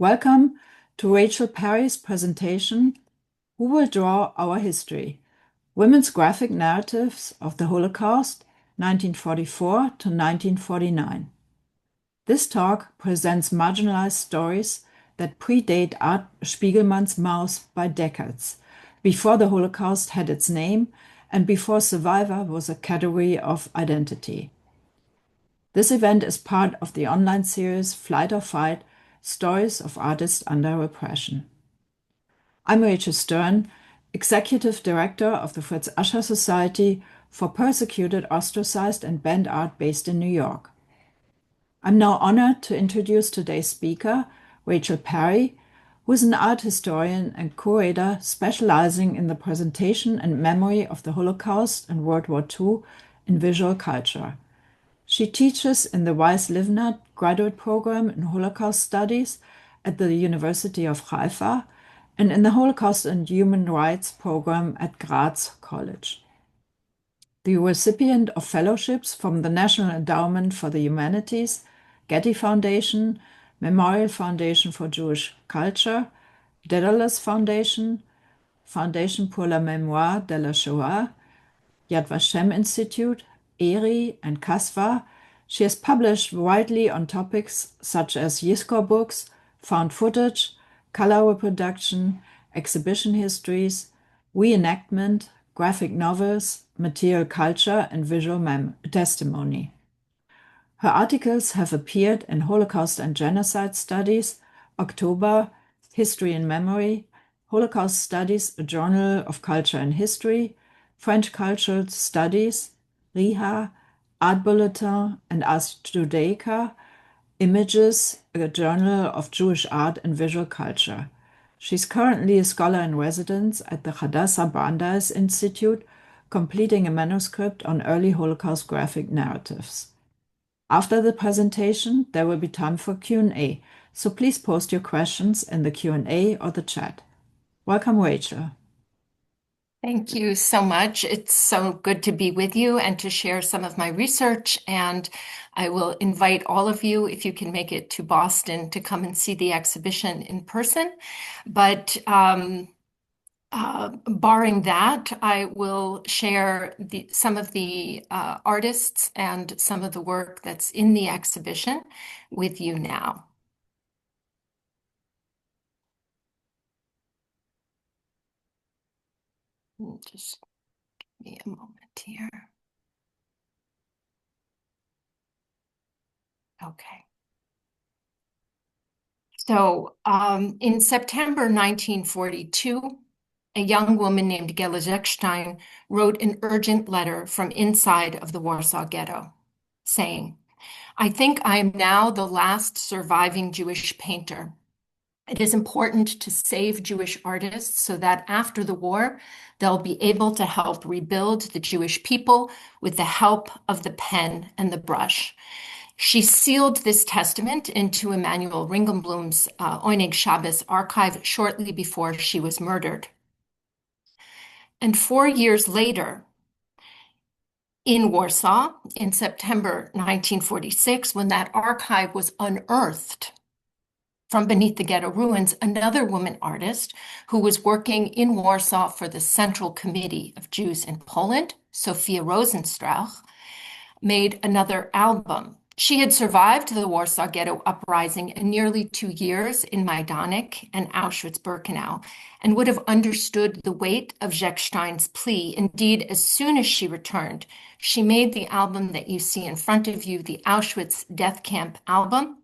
Welcome to Rachel Perry's presentation, Who Will Draw Our History? Women's Graphic Narratives of the Holocaust, 1944 to 1949. This talk presents marginalized stories that predate Art Spiegelman's mouth by decades, before the Holocaust had its name and before survivor was a category of identity. This event is part of the online series Flight or Fight: Stories of Artists Under Repression. I'm Rachel Stern, Executive Director of the Fritz Ascher Society for Persecuted, Ostracized, and Banned Art based in New York. I'm now honored to introduce today's speaker, Rachel Perry, who is an art historian and curator specializing in the presentation and memory of the Holocaust and World War II in visual culture. She teaches in the Weiss Livnat graduate program in Holocaust Studies at the University of Haifa and in the Holocaust and Human Rights program at Graz College. The recipient of fellowships from the National Endowment for the Humanities, Getty Foundation, Memorial Foundation for Jewish Culture, Daedalus Foundation, Foundation pour la Mémoire de la Shoah, Yad Vashem Institute, ERI, and CASVA, she has published widely on topics such as Yizkor books, found footage, color reproduction, exhibition histories, reenactment, graphic novels, material culture, and visual testimony. Her articles have appeared in Holocaust and Genocide Studies, October, History and Memory, Holocaust Studies, a Journal of Culture and History, French Cultural Studies, RIHA, Art Bulletin, and Ars Judaica, Images, a Journal of Jewish Art and Visual Culture. She's currently a scholar in residence at the Hadassah Brandeis Institute, completing a manuscript on early Holocaust graphic narratives. After the presentation, there will be time for Q&A, so please post your questions in the Q&A or the chat. Welcome, Rachel. Thank you so much. It's so good to be with you and to share some of my research. And I will invite all of you, if you can make it to Boston, to come and see the exhibition in person. But barring that, I will share some of the artists and some of the work that's in the exhibition with you now. Just give me a moment here. Okay. So in September 1942, a young woman named Gela Zechstein wrote an urgent letter from inside of the Warsaw Ghetto saying, "I think I am now the last surviving Jewish painter. It is important to save Jewish artists so that after the war, they'll be able to help rebuild the Jewish people with the help of the pen and the brush." She sealed this testament into Emanuel Ringelblum's Oinig Shabbos archive shortly before she was murdered. And 4 years later, in Warsaw, in September 1946, when that archive was unearthed from beneath the ghetto ruins, another woman artist who was working in Warsaw for the Central Committee of Jews in Poland, Sophia Rosenstrauch, made another album. She had survived the Warsaw Ghetto uprising and nearly 2 years in Majdanek and Auschwitz-Birkenau, and would have understood the weight of Zechstein's plea. Indeed, as soon as she returned, she made the album that you see in front of you, the Auschwitz Death Camp album,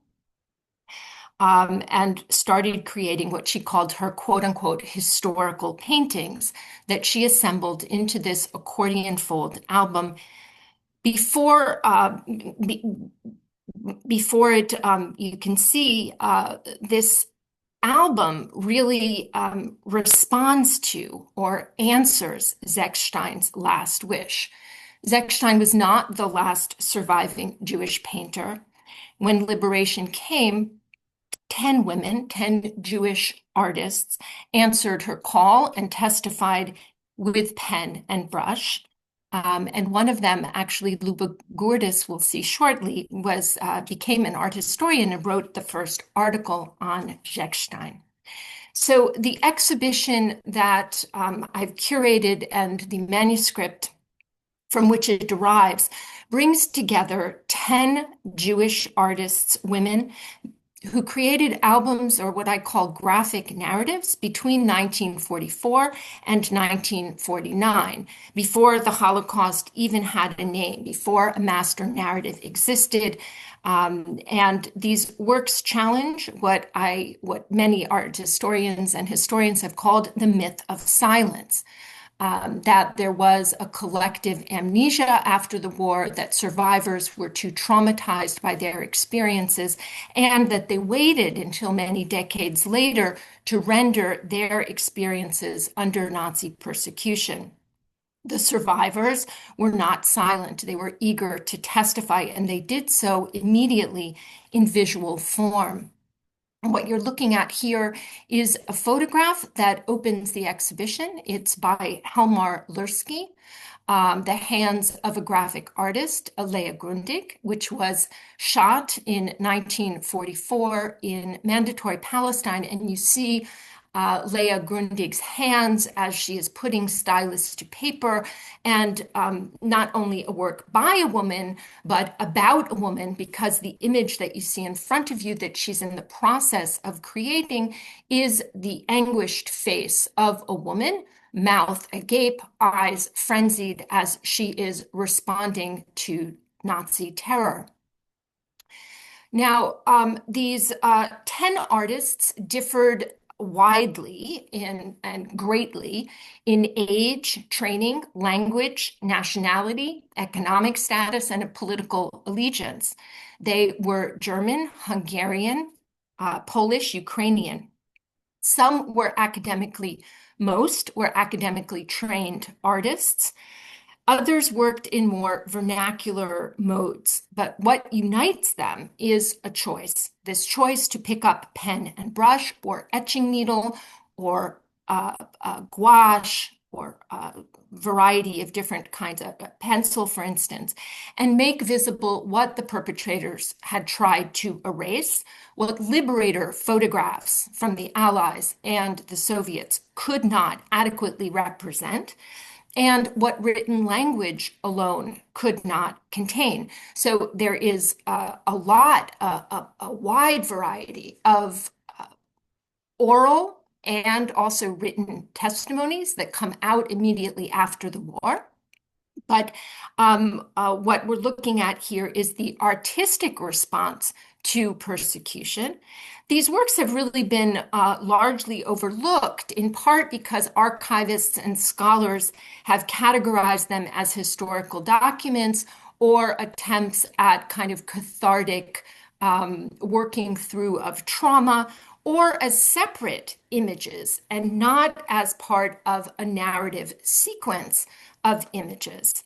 and started creating what she called her quote-unquote historical paintings that she assembled into this accordion fold album. Before it, you can see this album really responds to or answers Zechstein's last wish. Zechstein was not the last surviving Jewish painter. When liberation came, 10 women, 10 Jewish artists, answered her call and testified with pen and brush. And one of them, actually, Luba Gordis, we'll see shortly, became an art historian and wrote the first article on Zechstein. So the exhibition that I've curated and the manuscript from which it derives brings together 10 Jewish artists, women, who created albums, or what I call graphic narratives, between 1944 and 1949, before the Holocaust even had a name, before a master narrative existed. And these works challenge what many art historians and historians have called the myth of silence. That there was a collective amnesia after the war, that survivors were too traumatized by their experiences, and that they waited until many decades later to render their experiences under Nazi persecution. The survivors were not silent. They were eager to testify, and they did so immediately in visual form. And what you're looking at here is a photograph that opens the exhibition. It's by Helmar Lursky, The Hands of a Graphic Artist, Leah Grundig, which was shot in 1944 in Mandatory Palestine. And you see Leah Grundig's hands as she is putting stylus to paper, and not only a work by a woman, but about a woman, because the image that you see in front of you that she's in the process of creating is the anguished face of a woman, mouth agape, eyes frenzied as she is responding to Nazi terror. Now, these 10 artists differed widely and greatly in age, training, language, nationality, economic status, and a political allegiance. They were German, Hungarian, Polish, Ukrainian. Most were academically trained artists. Others worked in more vernacular modes, but what unites them is a choice. This choice to pick up pen and brush, or etching needle, or gouache, or a variety of different kinds of pencil, for instance, and make visible what the perpetrators had tried to erase, what liberator photographs from the Allies and the Soviets could not adequately represent, and what written language alone could not contain. So there is a wide variety of oral and also written testimonies that come out immediately after the war. But what we're looking at here is the artistic response to persecution. These works have really been largely overlooked, in part because archivists and scholars have categorized them as historical documents or attempts at kind of cathartic working through of trauma, or as separate images and not as part of a narrative sequence of images.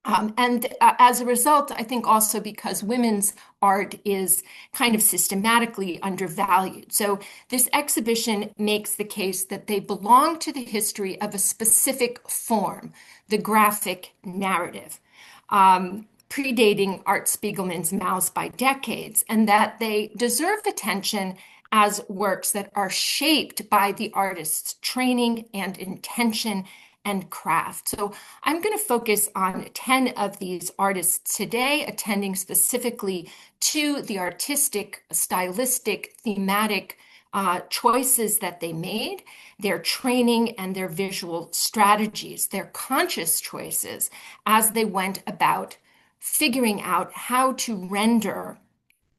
As a result, I think also because women's art is kind of systematically undervalued. So this exhibition makes the case that they belong to the history of a specific form, the graphic narrative, predating Art Spiegelman's Mouse by decades, and that they deserve attention as works that are shaped by the artist's training and intention and craft. So I'm going to focus on 10 of these artists today, attending specifically to the artistic, stylistic, thematic choices that they made, their training and their visual strategies, their conscious choices as they went about figuring out how to render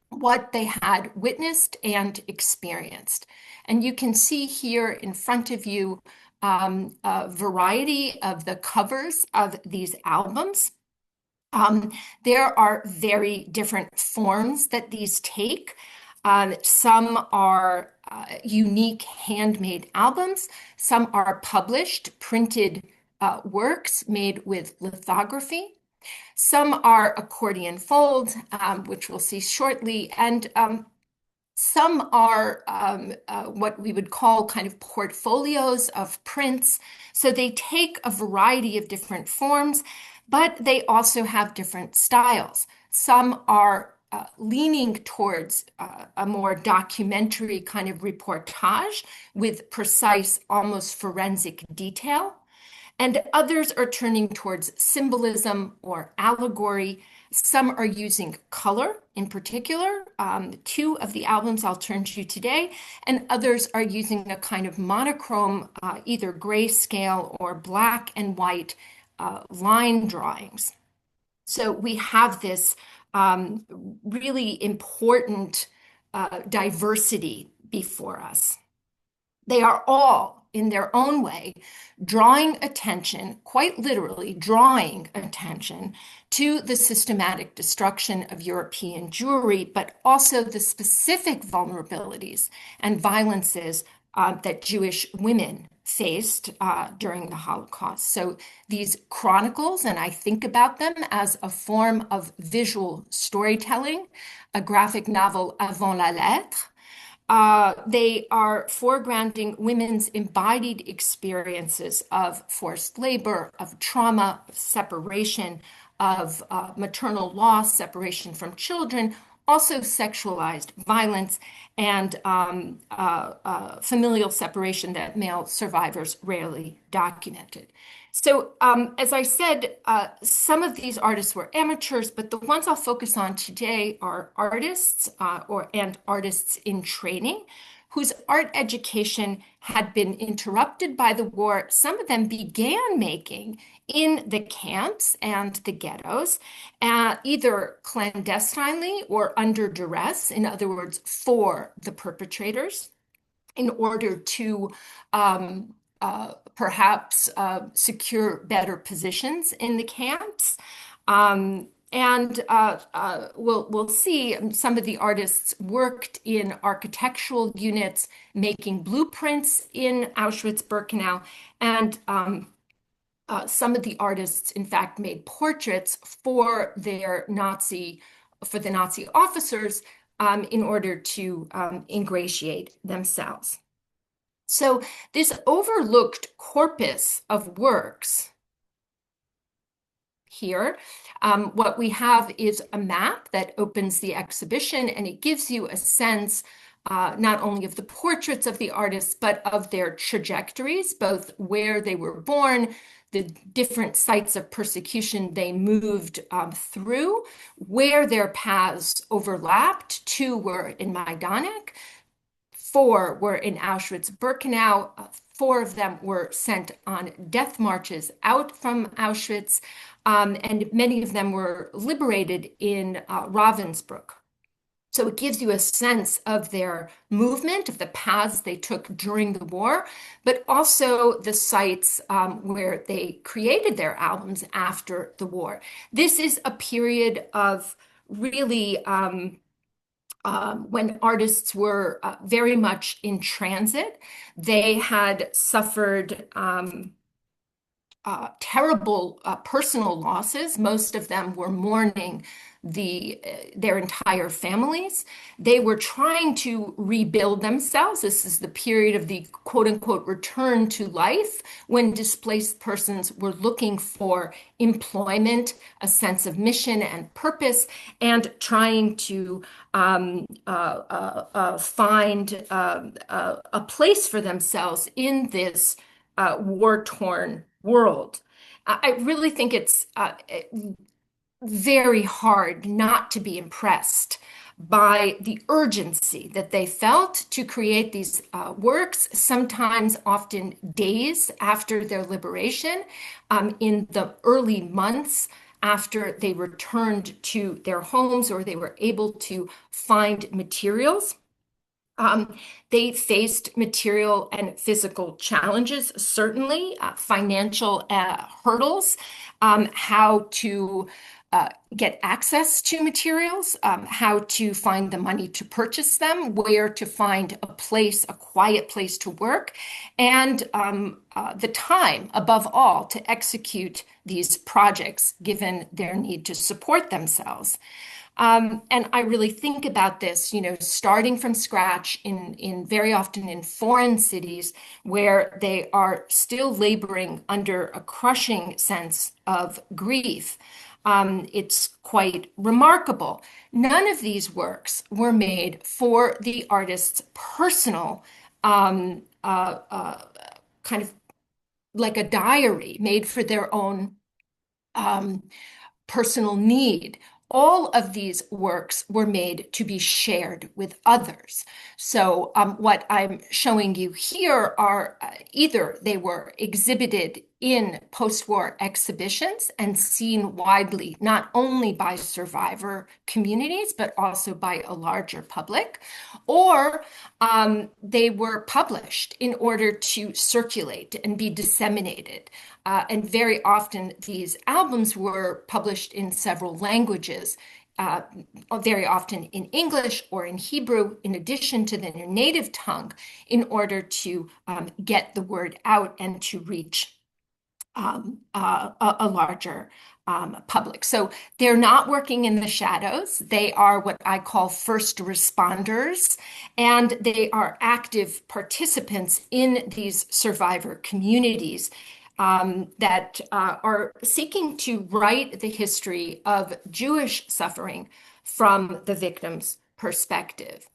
what they had witnessed and experienced. And you can see here in front of you a variety of the covers of these albums. There are very different forms that these take. Some are unique handmade albums. Some are published, printed works made with lithography. Some are accordion folds, which we'll see shortly. And Some are what we would call kind of portfolios of prints. So they take a variety of different forms, but they also have different styles. Some are leaning towards a more documentary kind of reportage with precise, almost forensic detail. And others are turning towards symbolism or allegory. Some are using color in particular. Two of the albums I'll turn to today, and others are using a kind of monochrome, either grayscale or black and white line drawings. So we have this um, really important diversity before us. They are all, in their own way, drawing attention, quite literally drawing attention to the systematic destruction of European Jewry, but also the specific vulnerabilities and violences that Jewish women faced during the Holocaust. So these chronicles, and I think about them as a form of visual storytelling, a graphic novel avant la lettre. They are foregrounding women's embodied experiences of forced labor, of trauma, of separation, of maternal loss, separation from children, also sexualized violence, and familial separation that male survivors rarely documented. So, as I said, some of these artists were amateurs, but the ones I'll focus on today are artists and artists in training whose art education had been interrupted by the war. Some of them began making in the camps and the ghettos, either clandestinely or under duress, in other words, for the perpetrators, in order to perhaps secure better positions in the camps. We'll see some of the artists worked in architectural units, making blueprints in Auschwitz-Birkenau, and some of the artists, in fact, made portraits for the Nazi officers in order to ingratiate themselves. So this overlooked corpus of works here, what we have is a map that opens the exhibition, and it gives you a sense not only of the portraits of the artists, but of their trajectories, both where they were born, the different sites of persecution they moved through, where their paths overlapped. Two were in Majdanek, four were in Auschwitz-Birkenau. Four of them were sent on death marches out from Auschwitz, and many of them were liberated in Ravensbrück. So it gives you a sense of their movement, of the paths they took during the war, but also the sites where they created their albums after the war. This is a period of really when artists were very much in transit. They had suffered terrible personal losses. Most of them were mourning their entire families. They were trying to rebuild themselves. This is the period of the quote unquote return to life, when displaced persons were looking for employment, a sense of mission and purpose, and trying to find a place for themselves in this war-torn world. I really think it's very hard not to be impressed by the urgency that they felt to create these works, sometimes often days after their liberation, in the early months after they returned to their homes or they were able to find materials. They faced material and physical challenges, certainly, financial hurdles, how to get access to materials, how to find the money to purchase them, where to find a place, a quiet place to work, and the time, above all, to execute these projects, given their need to support themselves. And I really think about this, starting from scratch in very often in foreign cities where they are still laboring under a crushing sense of grief. It's quite remarkable. None of these works were made for the artist's personal kind of like a diary made for their own um, personal need. All of these works were made to be shared with others. So, what I'm showing you here are either they were exhibited in post-war exhibitions and seen widely, not only by survivor communities, but also by a larger public, or they were published in order to circulate and be disseminated. And very often these albums were published in several languages, uh, very often in English or in Hebrew, in addition to their native tongue, in order to get the word out and to reach a larger public. So they're not working in the shadows. They are what I call first responders, and they are active participants in these survivor communities that are seeking to write the history of Jewish suffering from the victim's perspective.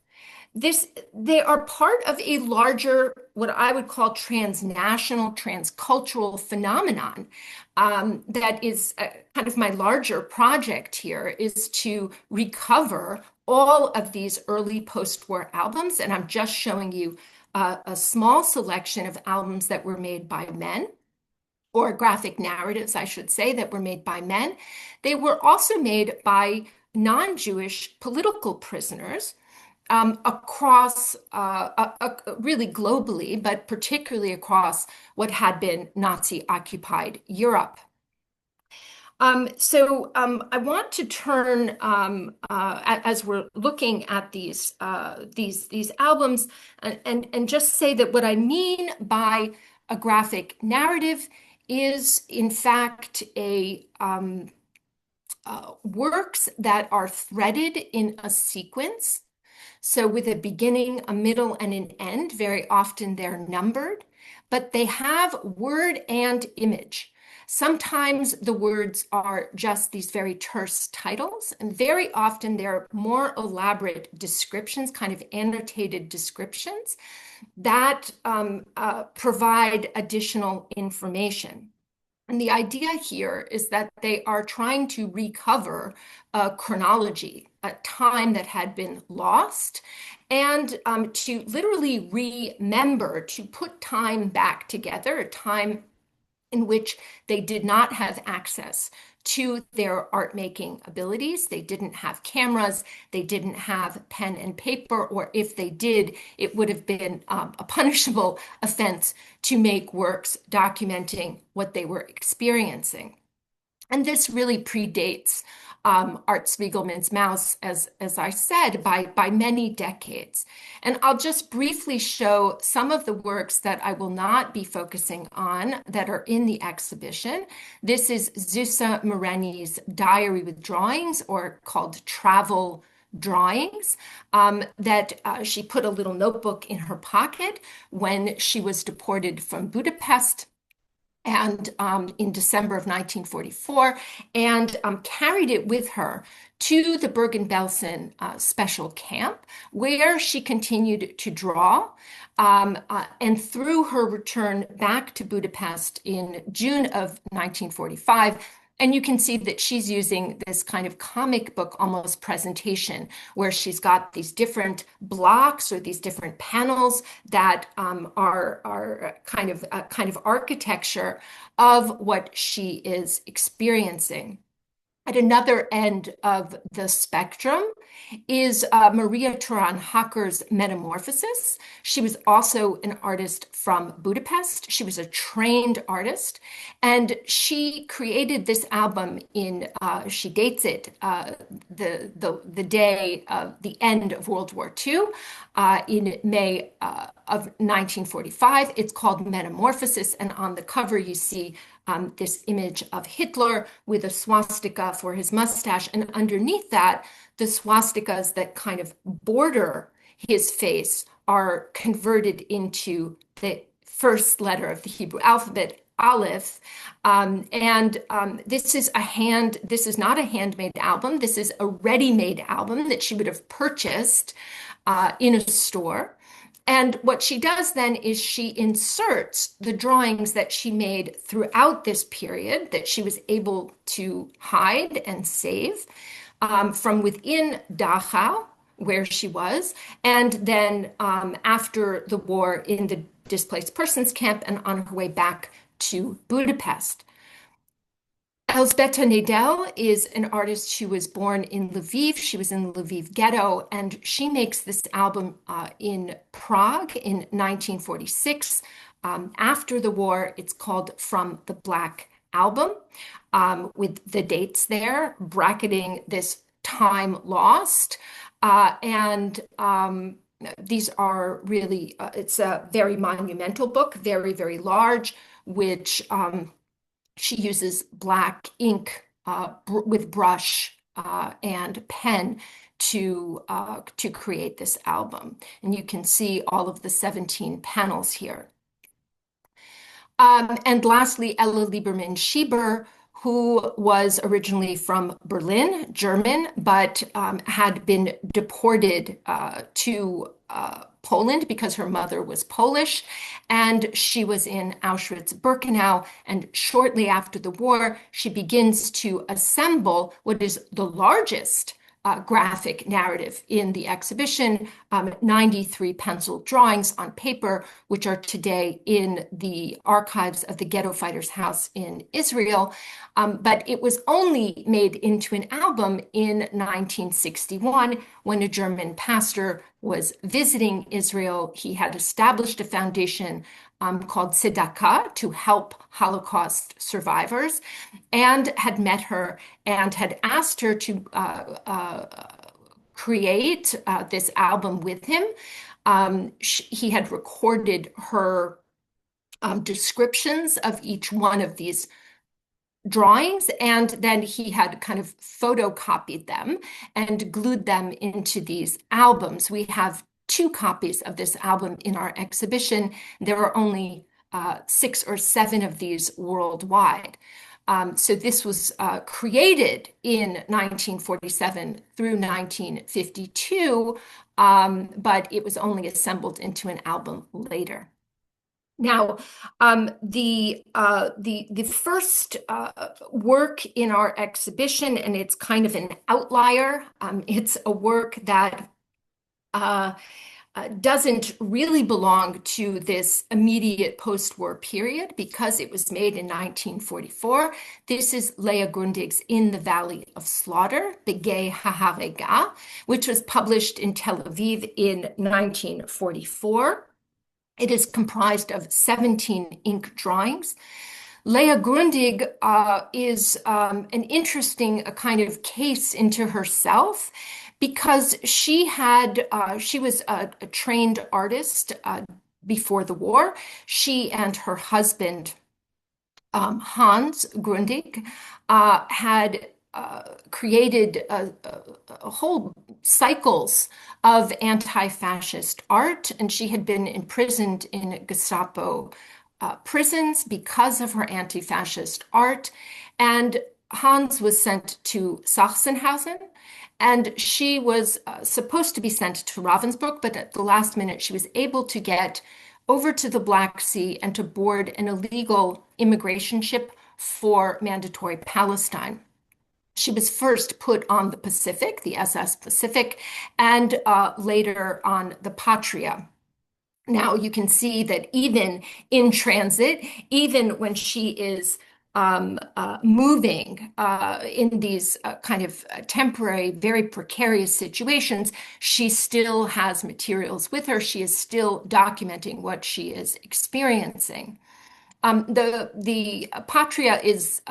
They are part of a larger, what I would call transnational, transcultural phenomenon. That is kind of my larger project here is to recover all of these early post-war albums. And I'm just showing you a small selection of albums that were made by men, or graphic narratives, I should say, that were made by men. They were also made by non-Jewish political prisoners across really globally, but particularly across what had been Nazi-occupied Europe. I want to turn as we're looking at these albums and just say that what I mean by a graphic narrative is in fact a works that are threaded in a sequence. So with a beginning, a middle, and an end, very often they're numbered, but they have word and image. Sometimes the words are just these very terse titles, and very often they're more elaborate descriptions, kind of annotated descriptions that provide additional information. And the idea here is that they are trying to recover a chronology, a time that had been lost, and to literally remember, to put time back together, a time in which they did not have access to their art making abilities. They didn't have cameras, they didn't have pen and paper, or if they did, it would have been a punishable offense to make works documenting what they were experiencing. And this really predates Art Spiegelman's Mouse, as I said, by many decades. And I'll just briefly show some of the works that I will not be focusing on that are in the exhibition. This is Zusa Moreni's diary with drawings, or called Travel Drawings, that she put a little notebook in her pocket when she was deported from Budapest and in December of 1944, and carried it with her to the Bergen-Belsen special camp, where she continued to draw. And through her return back to Budapest in June of 1945, and you can see that she's using this kind of comic book almost presentation where she's got these different blocks or these different panels that are kind of architecture of what she is experiencing. At another end of the spectrum is Maria Turan-Hacker's Metamorphosis. She was also an artist from Budapest. She was a trained artist, and she created this album she dates it the day of the end of World War II in May of 1945. It's called Metamorphosis, and on the cover you see this image of Hitler with a swastika for his mustache. And underneath that, the swastikas that kind of border his face are converted into the first letter of the Hebrew alphabet, Aleph. This is not a handmade album. This is a ready-made album that she would have purchased in a store. And what she does then is she inserts the drawings that she made throughout this period that she was able to hide and save from within Dachau, where she was, and then after the war in the displaced persons camp and on her way back to Budapest. Elzbieta Nadel is an artist who was born in Lviv. She was in the Lviv ghetto, and she makes this album in Prague in 1946. After the war, it's called From the Black Album, with the dates there, bracketing this time lost. These are really, it's a very monumental book, very, very large, which she uses black ink with brush and pen to create this album. And you can see all of the 17 panels here. And lastly, Ella Lieberman-Schieber, who was originally from Berlin, German, but had been deported to Poland because her mother was Polish, and she was in Auschwitz-Birkenau. And shortly after the war, she begins to assemble what is the largest graphic narrative in the exhibition, 93 pencil drawings on paper, which are today in the archives of the Ghetto Fighters House in Israel. But it was only made into an album in 1961 when a German pastor was visiting Israel. He had established a foundation called Tzedakah to help Holocaust survivors, and had met her and had asked her to create this album with him. He had recorded her descriptions of each one of these drawings, and then he had kind of photocopied them and glued them into these albums. We have 2 copies of this album in our exhibition. There are only 6 or 7 of these worldwide. So this was created in 1947 through 1952, but it was only assembled into an album later. Now, the first work in our exhibition, and it's kind of an outlier. It's a work that doesn't really belong to this immediate post-war period because it was made in 1944. This is Leah Grundig's In the Valley of Slaughter, Begay Haharega, which was published in Tel Aviv in 1944. It is comprised of 17 ink drawings. Leah Grundig is an interesting kind of case into herself because she was a trained artist before the war. She and her husband, Hans Grundig, had created whole cycles of anti-fascist art, and she had been imprisoned in Gestapo prisons because of her anti-fascist art. And Hans was sent to Sachsenhausen, and she was supposed to be sent to Ravensbrück, but at the last minute, she was able to get over to the Black Sea and to board an illegal immigration ship for Mandatory Palestine. She was first put on the Pacific, the SS Pacific, and later on the Patria. Now you can see that even in transit, even when she is moving in these kind of temporary, very precarious situations, she still has materials with her. She is still documenting what she is experiencing. The Patria is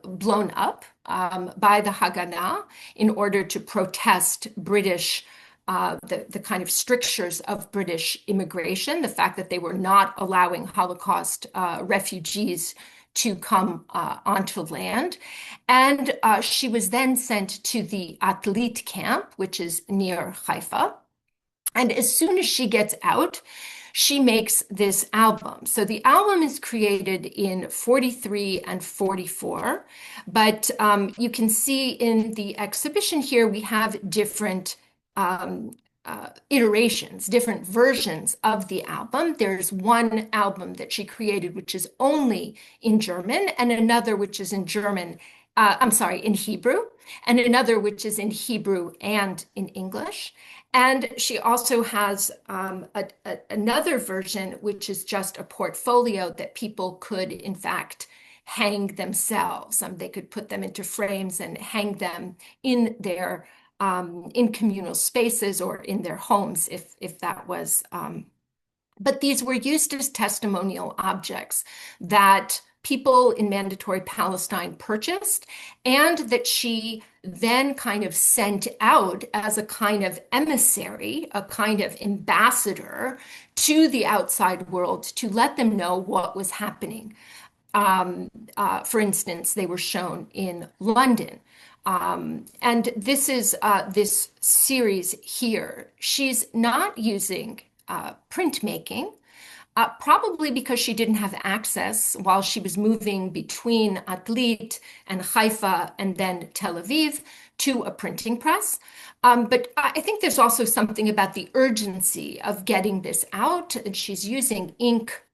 blown up by the Haganah in order to protest British, the kind of strictures of British immigration, the fact that they were not allowing Holocaust refugees to come onto land. And she was then sent to the Atlit camp, which is near Haifa. And as soon as she gets out, she makes this album. So the album is created in 43 and 44, but you can see in the exhibition here, we have different um, iterations, different versions of the album. There's one album that she created, which is only in German, and another which is in German, I'm sorry, in Hebrew, and another which is in Hebrew and in English. And she also has another version, which is just a portfolio that people could, in fact, hang themselves. They could put them into frames and hang them in their in communal spaces or in their homes, if that was. But these were used as testimonial objects that people in Mandatory Palestine purchased, and that she then kind of sent out as a kind of emissary, a kind of ambassador to the outside world to let them know what was happening. For instance, they were shown in London. And this is this series here. She's not using printmaking, probably because she didn't have access while she was moving between Atlit and Haifa and then Tel Aviv to a printing press. But I think there's also something about the urgency of getting this out. And she's using ink,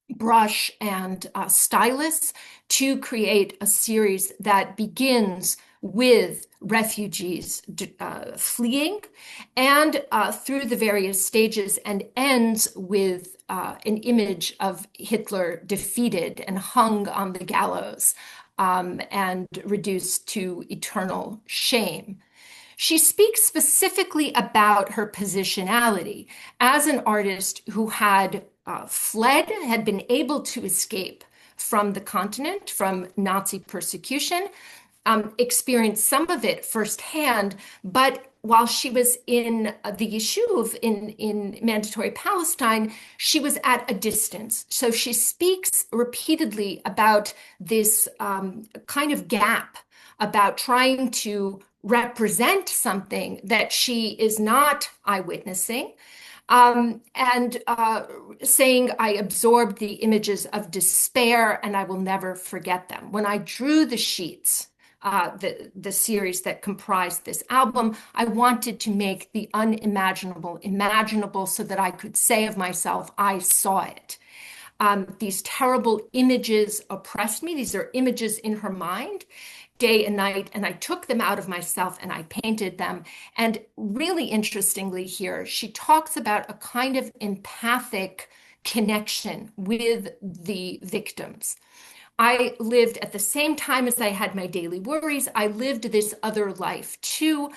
brush, and stylus to create a series that begins with refugees fleeing and through the various stages and ends with an image of Hitler defeated and hung on the gallows and reduced to eternal shame. She speaks specifically about her positionality as an artist who had fled, had been able to escape from the continent, from Nazi persecution, experienced some of it firsthand, but while she was in the Yishuv in Mandatory Palestine, she was at a distance. So she speaks repeatedly about this kind of gap, about trying to represent something that she is not eyewitnessing, and saying, I absorbed the images of despair and I will never forget them. When I drew the sheets, the series that comprised this album, I wanted to make the unimaginable imaginable so that I could say of myself, I saw it. These terrible images oppressed me. These are images in her mind, day and night, and I took them out of myself and I painted them. And really interestingly here, she talks about a kind of empathic connection with the victims. I lived at the same time as I had my daily worries. I lived this other life too,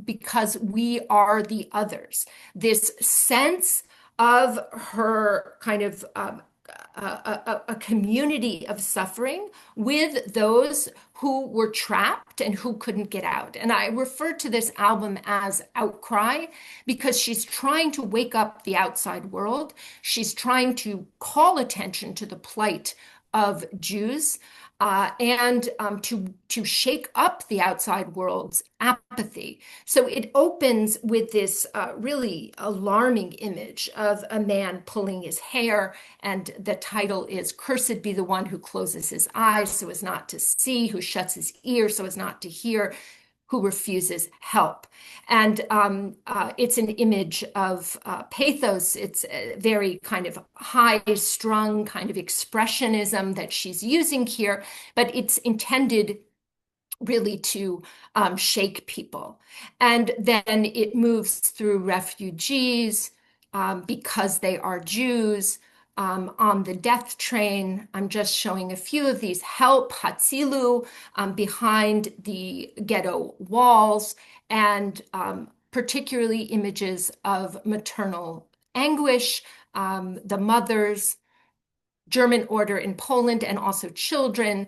because we are the others. This sense of her kind of a community of suffering with those who were trapped and who couldn't get out. And I refer to this album as Outcry because she's trying to wake up the outside world. She's trying to call attention to the plight of Jews and to shake up the outside world's apathy. So it opens with this really alarming image of a man pulling his hair, and the title is "Cursed be the one who closes his eyes so as not to see, who shuts his ears so as not to hear, who refuses help." And it's an image of pathos. It's a very kind of high-strung kind of expressionism that she's using here, but it's intended really to shake people. And then it moves through refugees because they are Jews. On the death train, I'm just showing a few of these. Help, Hatzilu, behind the ghetto walls, and particularly images of maternal anguish, the mothers German order in Poland and also children.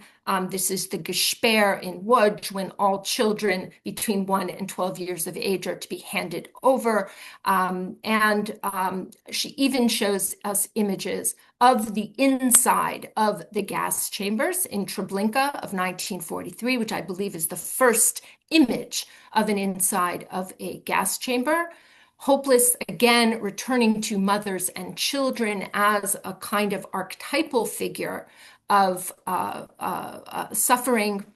This is the Gesperr in Łódź, when all children between 1 and 12 years of age are to be handed over. She even shows us images of the inside of the gas chambers in Treblinka of 1943, which I believe is the first image of an inside of a gas chamber. Hopeless, again, returning to mothers and children as a kind of archetypal figure of suffering.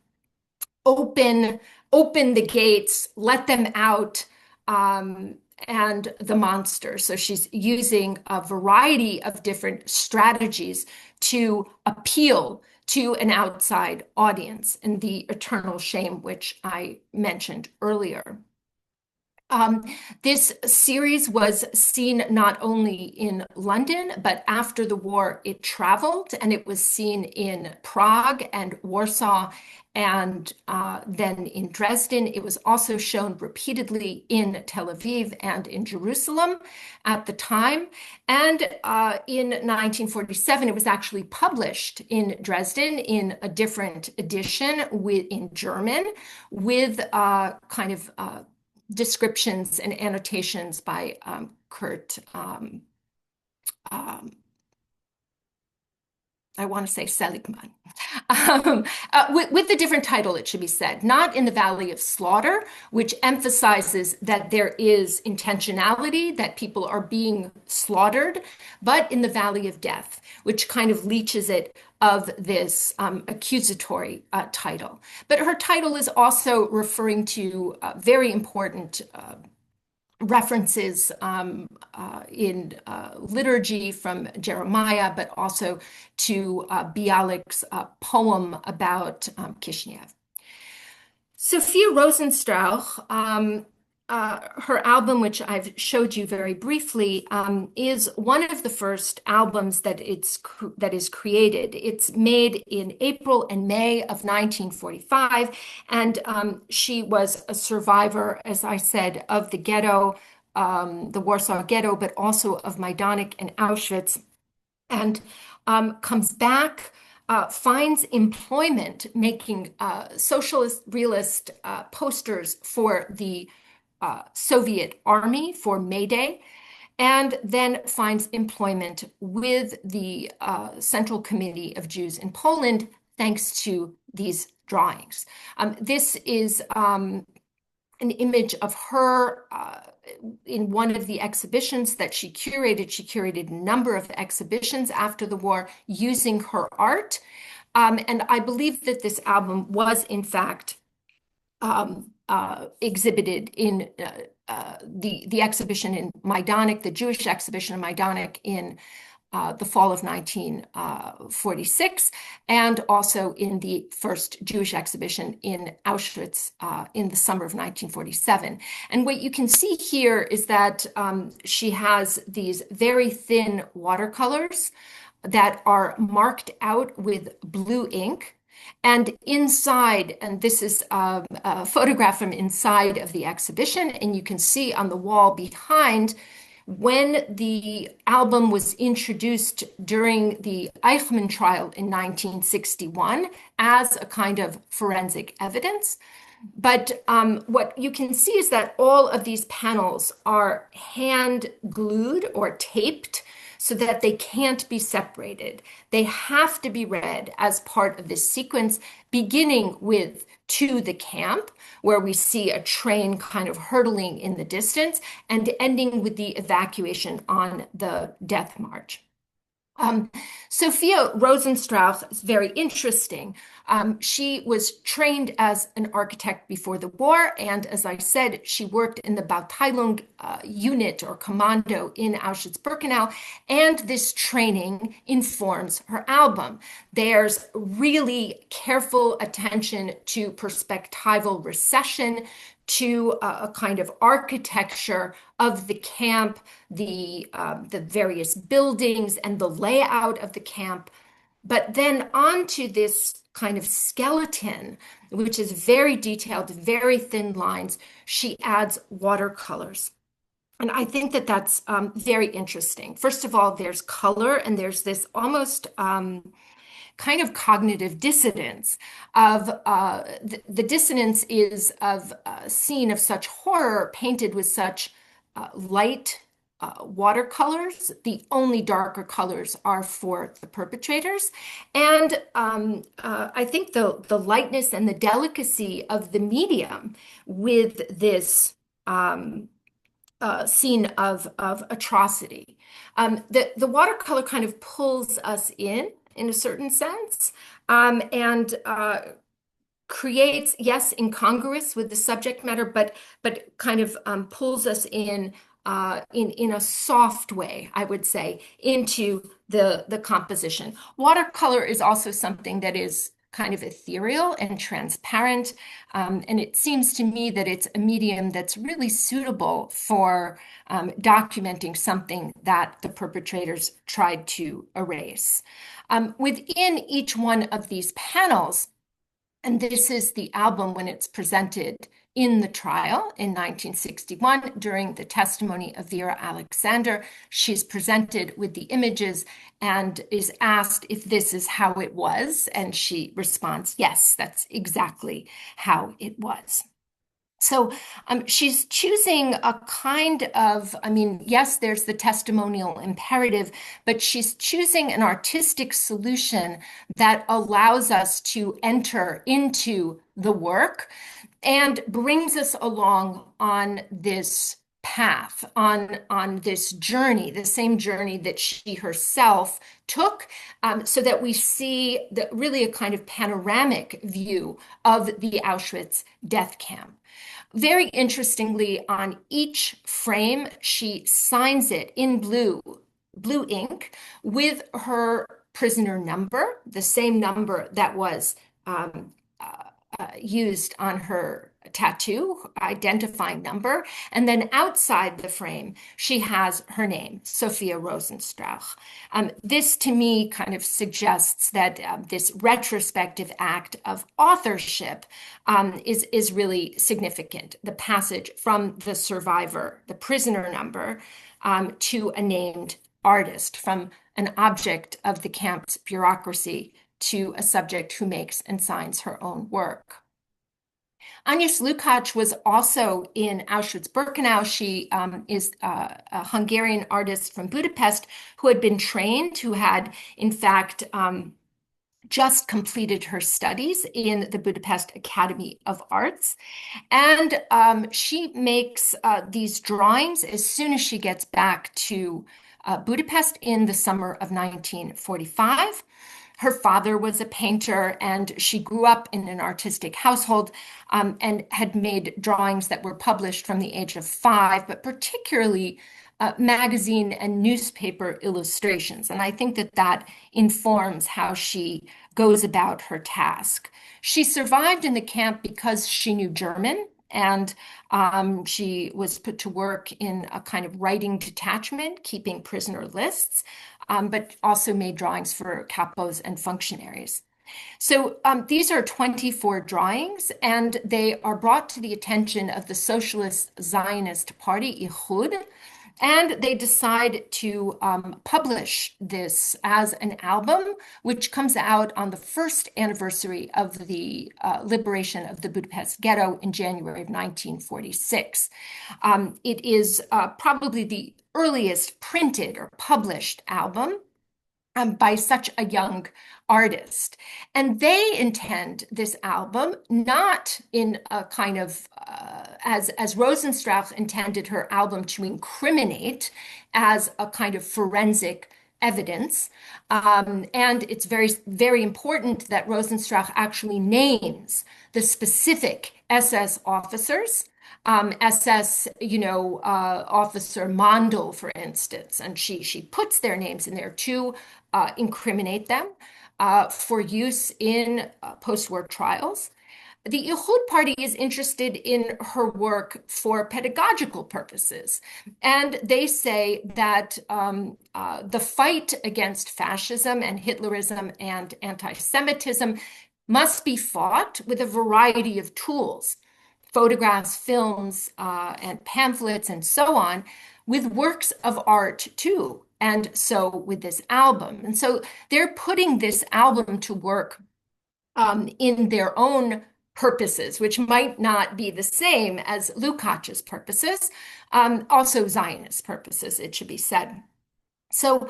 Open, open the gates, let them out, and the monster. So she's using a variety of different strategies to appeal to an outside audience, and the eternal shame, which I mentioned earlier. This series was seen not only in London, but after the war, it traveled, and it was seen in Prague and Warsaw, and then in Dresden. It was also shown repeatedly in Tel Aviv and in Jerusalem at the time. And in 1947, it was actually published in Dresden in a different edition in German with kind of descriptions and annotations by Kurt, I want to say Seligman, with the different title, it should be said, not in the Valley of Slaughter, which emphasizes that there is intentionality, that people are being slaughtered, but in the Valley of Death, which kind of leaches it of this accusatory title. But her title is also referring to very important references in liturgy from Jeremiah, but also to Bialik's poem about Kishinev. Sophia Rosenstrauch, her album, which I've showed you very briefly, is one of the first albums that is created. It's made in April and May of 1945, and she was a survivor, as I said, of the ghetto, the Warsaw Ghetto, but also of Majdanek and Auschwitz, and comes back. Finds employment making socialist realist posters for the Soviet Army, for Mayday, and then finds employment with the Central Committee of Jews in Poland thanks to these drawings. This is an image of her in one of the exhibitions that she curated. She curated a number of exhibitions after the war using her art. And I believe that this album was, in fact, exhibited in the exhibition in Majdanek, the Jewish exhibition in Majdanek in the fall of 1946, and also in the first Jewish exhibition in Auschwitz in the summer of 1947. And what you can see here is that she has these very thin watercolors that are marked out with blue ink. And inside, and this is a photograph from inside of the exhibition, and you can see on the wall behind, when the album was introduced during the Eichmann trial in 1961 as a kind of forensic evidence. But what you can see is that all of these panels are hand glued or taped so that they can't be separated. They have to be read as part of this sequence, beginning with "To the Camp," where we see a train kind of hurtling in the distance, and ending with the evacuation on the Death March. Sophia Rosenstrauch is very interesting. She was trained as an architect before the war, and as I said, she worked in the Bauteilung unit or commando in Auschwitz-Birkenau, and this training informs her album. There's really careful attention to perspectival recession, to a kind of architecture of the camp, the various buildings and the layout of the camp, but then onto this kind of skeleton, which is very detailed, very thin lines, she adds watercolors. And I think that that's very interesting. First of all, there's color, and there's this almost kind of cognitive dissonance of the dissonance is of a scene of such horror painted with such light watercolors. The only darker colors are for the perpetrators. And I think the lightness and the delicacy of the medium with this scene of atrocity. The watercolor kind of pulls us in a certain sense, and creates, yes, incongruous with the subject matter, but kind of pulls us in a soft way, I would say, into the composition. Watercolor is also something that is kind of ethereal and transparent. And it seems to me that it's a medium that's really suitable for documenting something that the perpetrators tried to erase. Within each one of these panels, and this is the album when it's presented in the trial in 1961 during the testimony of Vera Alexander. She's presented with the images and is asked if this is how it was. And she responds, yes, that's exactly how it was. So she's choosing a kind of, I mean, yes, there's the testimonial imperative, but she's choosing an artistic solution that allows us to enter into the work and brings us along on this path, on this journey, the same journey that she herself took, so that we see really a kind of panoramic view of the Auschwitz death camp. Very interestingly, on each frame, she signs it in blue ink with her prisoner number, the same number that was used on her tattoo, identifying number. And then outside the frame, she has her name, Sophia Rosenstrauch. This to me kind of suggests that this retrospective act of authorship is really significant. The passage from the survivor, the prisoner number, to a named artist, from an object of the camp's bureaucracy to a subject who makes and signs her own work. Agnes Lukács was also in Auschwitz-Birkenau. She is a Hungarian artist from Budapest who had been trained, who had, in fact, just completed her studies in the Budapest Academy of Arts. And she makes these drawings as soon as she gets back to Budapest in the summer of 1945. Her father was a painter, and she grew up in an artistic household and had made drawings that were published from the age of 5, but particularly magazine and newspaper illustrations. And I think that that informs how she goes about her task. She survived in the camp because she knew German, and she was put to work in a kind of writing detachment, keeping prisoner lists, but also made drawings for capos and functionaries. So these are 24 drawings, and they are brought to the attention of the Socialist Zionist Party, Ihud, and they decide to publish this as an album, which comes out on the first anniversary of the liberation of the Budapest ghetto in January of 1946. It is probably the earliest printed or published album by such a young artist. And they intend this album not in a kind of, as Rosenstrauch intended her album to incriminate as a kind of forensic evidence. And it's very, very important that Rosenstrauch actually names the specific SS officers. SS, Officer Mondel, for instance, and she puts their names in there to incriminate them for use in post-war trials. The Ihud Party is interested in her work for pedagogical purposes, and they say that the fight against fascism and Hitlerism and anti-Semitism must be fought with a variety of tools, photographs, films, and pamphlets, and so on. with works of art too. And so with this album. And so they're putting this album to work in their own purposes, which might not be the same as Lukács's purposes, also Zionist purposes, it should be said. So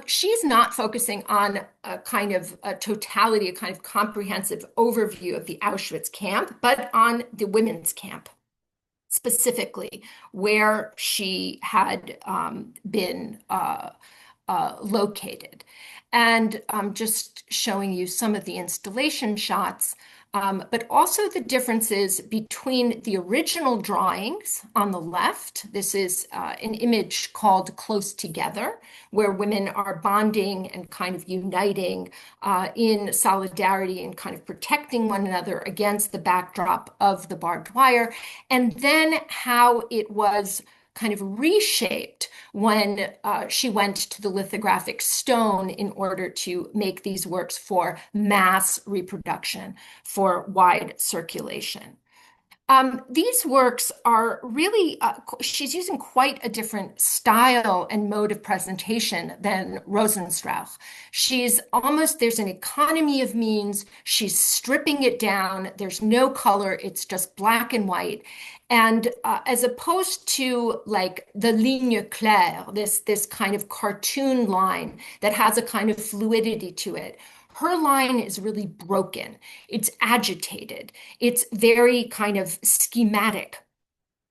she's not focusing on a kind of a totality, a kind of comprehensive overview of the Auschwitz camp, but on the women's camp specifically, where she had been located. And just showing you some of the installation shots, but also the differences between the original drawings on the left. This is an image called Close Together, where women are bonding and kind of uniting in solidarity and kind of protecting one another against the backdrop of the barbed wire. And then how it was kind of reshaped when she went to the lithographic stone in order to make these works for mass reproduction, for wide circulation. These works are really, she's using quite a different style and mode of presentation than Rosenstrauch. There's an economy of means. She's stripping it down. There's no color. It's just black and white. And as opposed to like the ligne claire, this kind of cartoon line that has a kind of fluidity to it, her line is really broken. It's agitated. It's very kind of schematic.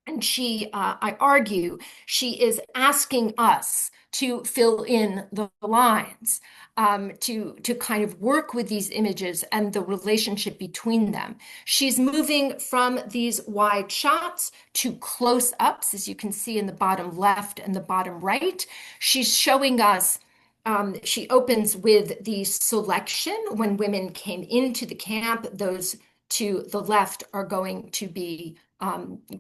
And I argue, she is asking us to fill in the lines, to kind of work with these images and the relationship between them. She's moving from these wide shots to close-ups, as you can see in the bottom left and the bottom right. She's showing us she opens with the selection when women came into the camp. Those to the left are going to be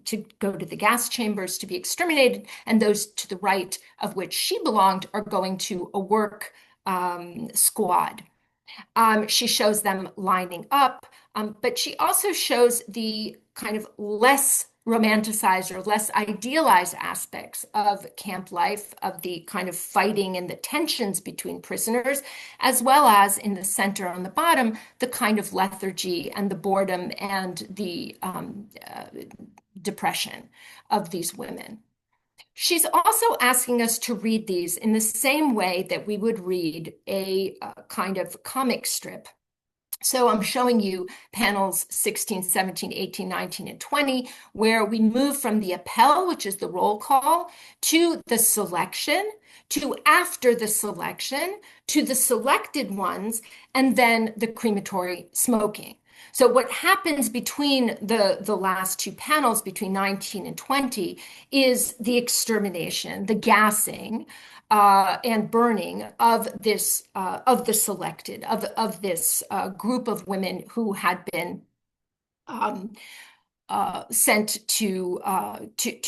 to go to the gas chambers to be exterminated, and those to the right, of which she belonged, are going to a work squad. She shows them lining up, but she also shows the kind of less romanticized or less idealized aspects of camp life, of the kind of fighting and the tensions between prisoners, as well as in the center on the bottom, the kind of lethargy and the boredom and the depression of these women. She's also asking us to read these in the same way that we would read a kind of comic strip. So I'm showing you panels 16, 17, 18, 19, and 20, where we move from the appel, which is the roll call, to the selection, to after the selection, to the selected ones, and then the crematory smoking. So what happens between the last two panels, between 19 and 20, is the extermination, the gassing, and burning of this of the selected of this group of women who had been sent to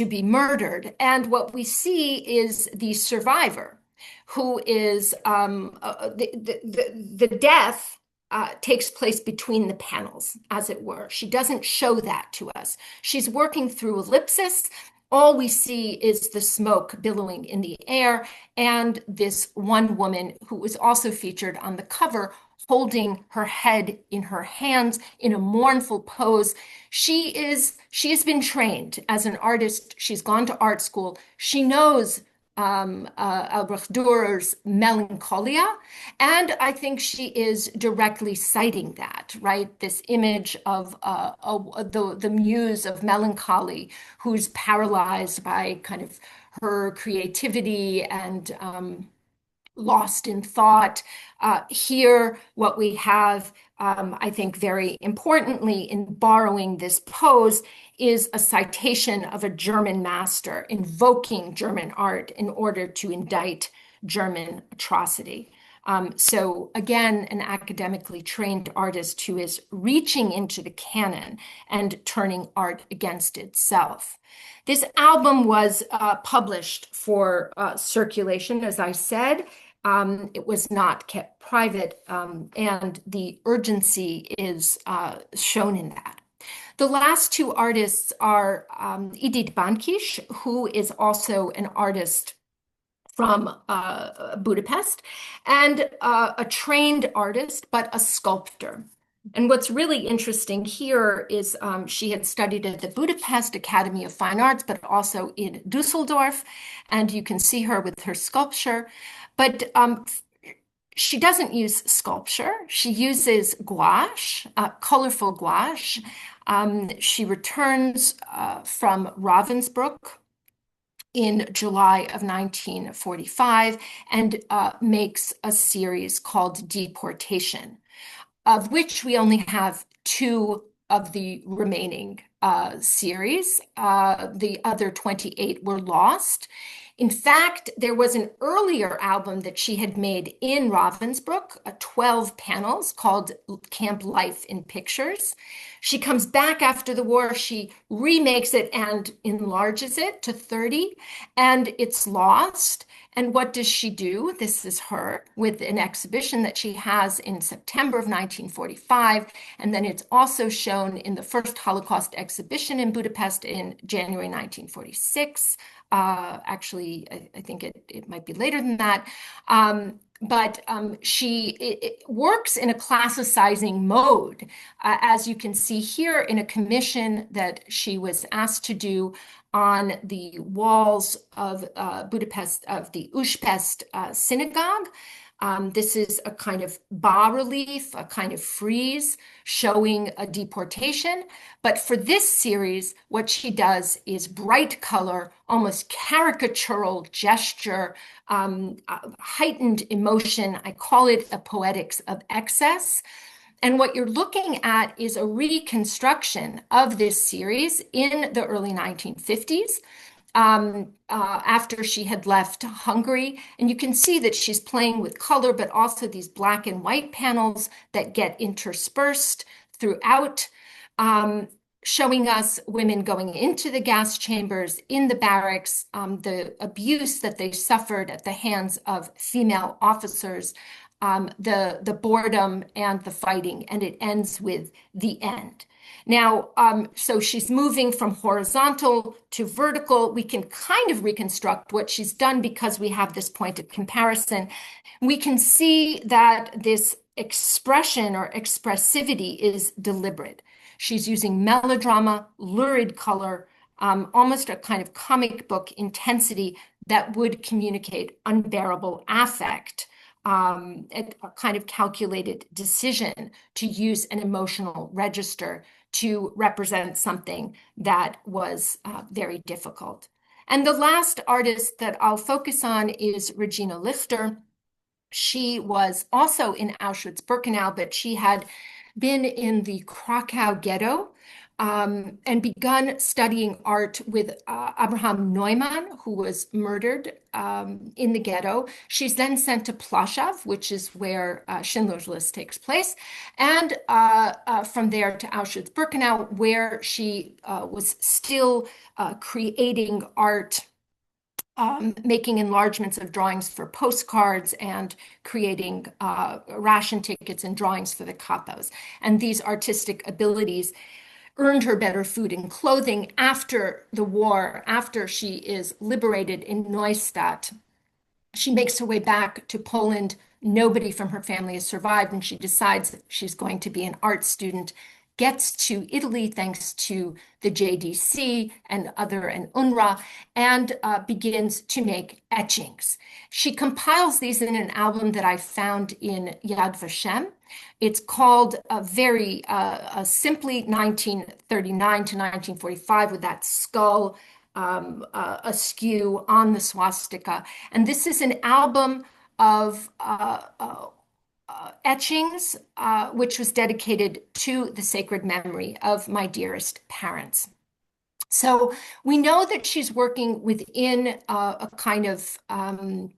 be murdered. And what we see is the survivor, who is the death takes place between the panels, as it were. She doesn't show that to us. She's working through ellipsis. All we see is the smoke billowing in the air, and this one woman who was also featured on the cover holding her head in her hands in a mournful pose. She has been trained as an artist. She's gone to art school. She knows Albrecht Dürer's Melancholia, and I think she is directly citing that, right? This image of the muse of melancholy, who's paralyzed by kind of her creativity and lost in thought. Here, what we have, I think very importantly in borrowing this pose, is a citation of a German master invoking German art in order to indict German atrocity. So again, an academically trained artist who is reaching into the canon and turning art against itself. This album was published for circulation, as I said. It was not kept private, and the urgency is shown in that. The last two artists are Edith Bankish, who is also an artist from Budapest, and a trained artist, but a sculptor. And what's really interesting here is she had studied at the Budapest Academy of Fine Arts, but also in Dusseldorf. And you can see her with her sculpture. But she doesn't use sculpture. She uses gouache, colorful gouache. She returns from Ravensbrück in July of 1945 and makes a series called Deportation, of which we only have two of the remaining series. The other 28 were lost. In fact, there was an earlier album that she had made in Ravensbrück, 12 panels called Camp Life in Pictures. She comes back after the war, she remakes it and enlarges it to 30, and it's lost. And what does she do? This is her with an exhibition that she has in September of 1945. And then it's also shown in the first Holocaust exhibition in Budapest in January 1946. Actually, I think it might be later than that. But she works in a classicizing mode, as you can see here in a commission that she was asked to do on the walls of Budapest, of the Újpest synagogue. This is a kind of bas-relief, a kind of frieze showing a deportation. But for this series, what she does is bright color, almost caricatural gesture, heightened emotion. I call it a poetics of excess. And what you're looking at is a reconstruction of this series in the early 1950s. After she had left Hungary. And you can see that she's playing with color, but also these black and white panels that get interspersed throughout, showing us women going into the gas chambers, in the barracks, the abuse that they suffered at the hands of female officers, the boredom and the fighting, and it ends with the end. Now, so she's moving from horizontal to vertical. We can kind of reconstruct what she's done because we have this point of comparison. We can see that this expression or expressivity is deliberate. She's using melodrama, lurid color, almost a kind of comic book intensity that would communicate unbearable affect. A kind of calculated decision to use an emotional register to represent something that was very difficult. And the last artist that I'll focus on is Regina Lichter. She was also in Auschwitz-Birkenau, but she had been in the Krakow ghetto and begun studying art with Abraham Neumann, who was murdered in the ghetto. She's then sent to Plaszow, which is where Schindler's List takes place, and from there to Auschwitz-Birkenau, where she was still creating art, making enlargements of drawings for postcards and creating ration tickets and drawings for the kapos. And these artistic abilities earned her better food and clothing after the war, after she is liberated in Neustadt. She makes her way back to Poland. Nobody from her family has survived, and she decides that she's going to be an art student, gets to Italy thanks to the JDC and UNRWA, and begins to make etchings. She compiles these in an album that I found in Yad Vashem. It's called very simply 1939 to 1945 with that skull askew on the swastika. And this is an album of etchings, which was dedicated to the sacred memory of my dearest parents. So we know that she's working within a kind of an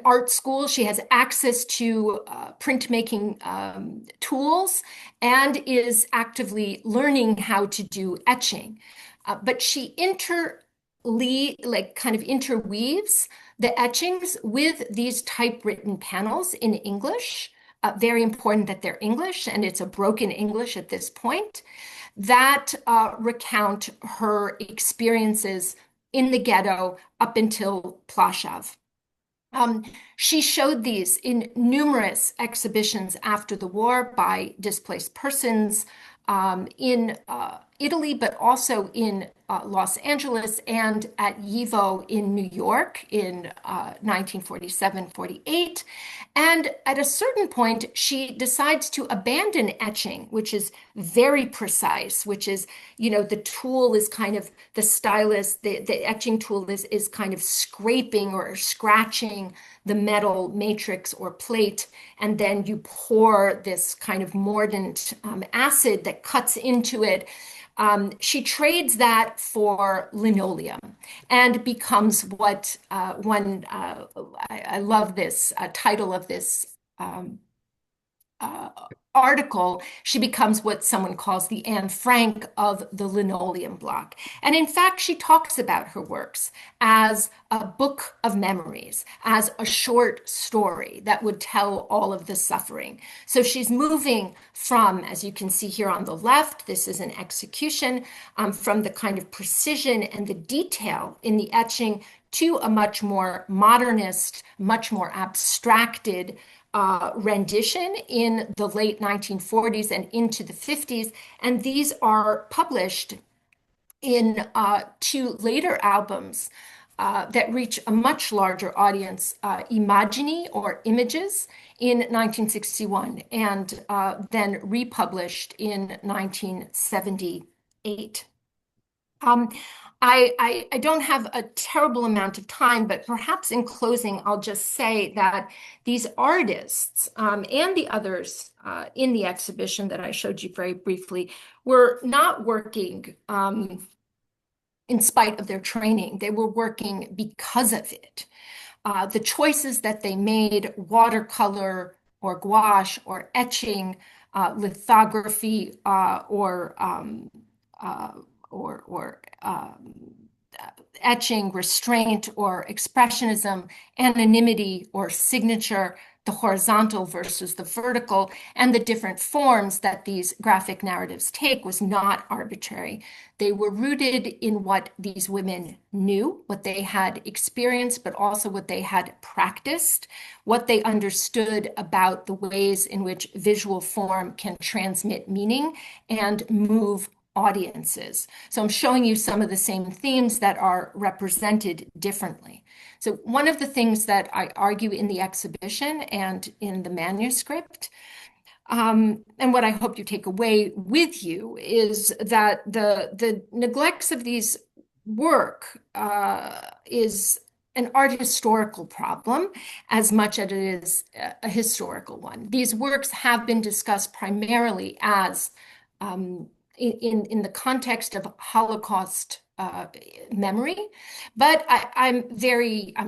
art school. She has access to printmaking tools and is actively learning how to do etching. But she kind of interweaves the etchings with these typewritten panels in English. very important that they're English, and it's a broken English at this point, that recount her experiences in the ghetto up until Plaszow. Um, she showed these in numerous exhibitions after the war by displaced persons in Italy, but also in Los Angeles and at YIVO in New York in 1947-48. And at a certain point, she decides to abandon etching, which is very precise, which is, the tool is kind of the stylus, the etching tool is kind of scraping or scratching the metal matrix or plate, and then you pour this kind of mordant acid that cuts into it. She trades that for linoleum and becomes what I love this title of this um, uh, article. She becomes what someone calls the Anne Frank of the linoleum block. And in fact, she talks about her works as a book of memories, as a short story that would tell all of the suffering. So she's moving from, as you can see here on the left, this is an execution, from the kind of precision and the detail in the etching to a much more modernist, much more abstracted rendition in the late 1940s and into the 50s. And these are published in two later albums that reach a much larger audience, Imagini or Images in 1961, and then republished in 1978. Um, I don't have a terrible amount of time, but perhaps in closing, I'll just say that these artists and the others in the exhibition that I showed you very briefly were not working in spite of their training. They were working because of it. The choices that they made, watercolor or gouache or etching, lithography uh, or etching, restraint, or expressionism, anonymity, or signature, the horizontal versus the vertical, and the different forms that these graphic narratives take was not arbitrary. They were rooted in what these women knew, what they had experienced, but also what they had practiced, what they understood about the ways in which visual form can transmit meaning and move audiences. So I'm showing you some of the same themes that are represented differently. So one of the things that I argue in the exhibition and in the manuscript, and what I hope you take away with you, is that the neglects of these work is an art historical problem as much as it is a historical one. These works have been discussed primarily as in the context of Holocaust memory, but I'm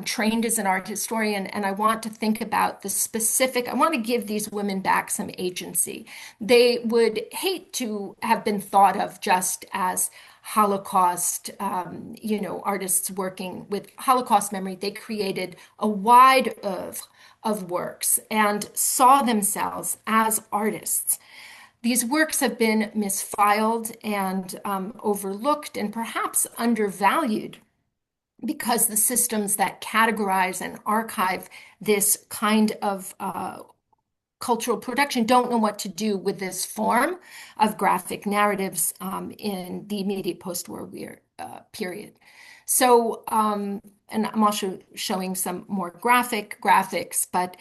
trained as an art historian, and I want to think about the specific. I want to give these women back some agency. They would hate to have been thought of just as Holocaust, artists working with Holocaust memory. They created a wide of works and saw themselves as artists. These works have been misfiled and overlooked and perhaps undervalued because the systems that categorize and archive this kind of cultural production don't know what to do with this form of graphic narratives in the immediate post-war period. So, and I'm also showing some more graphics, but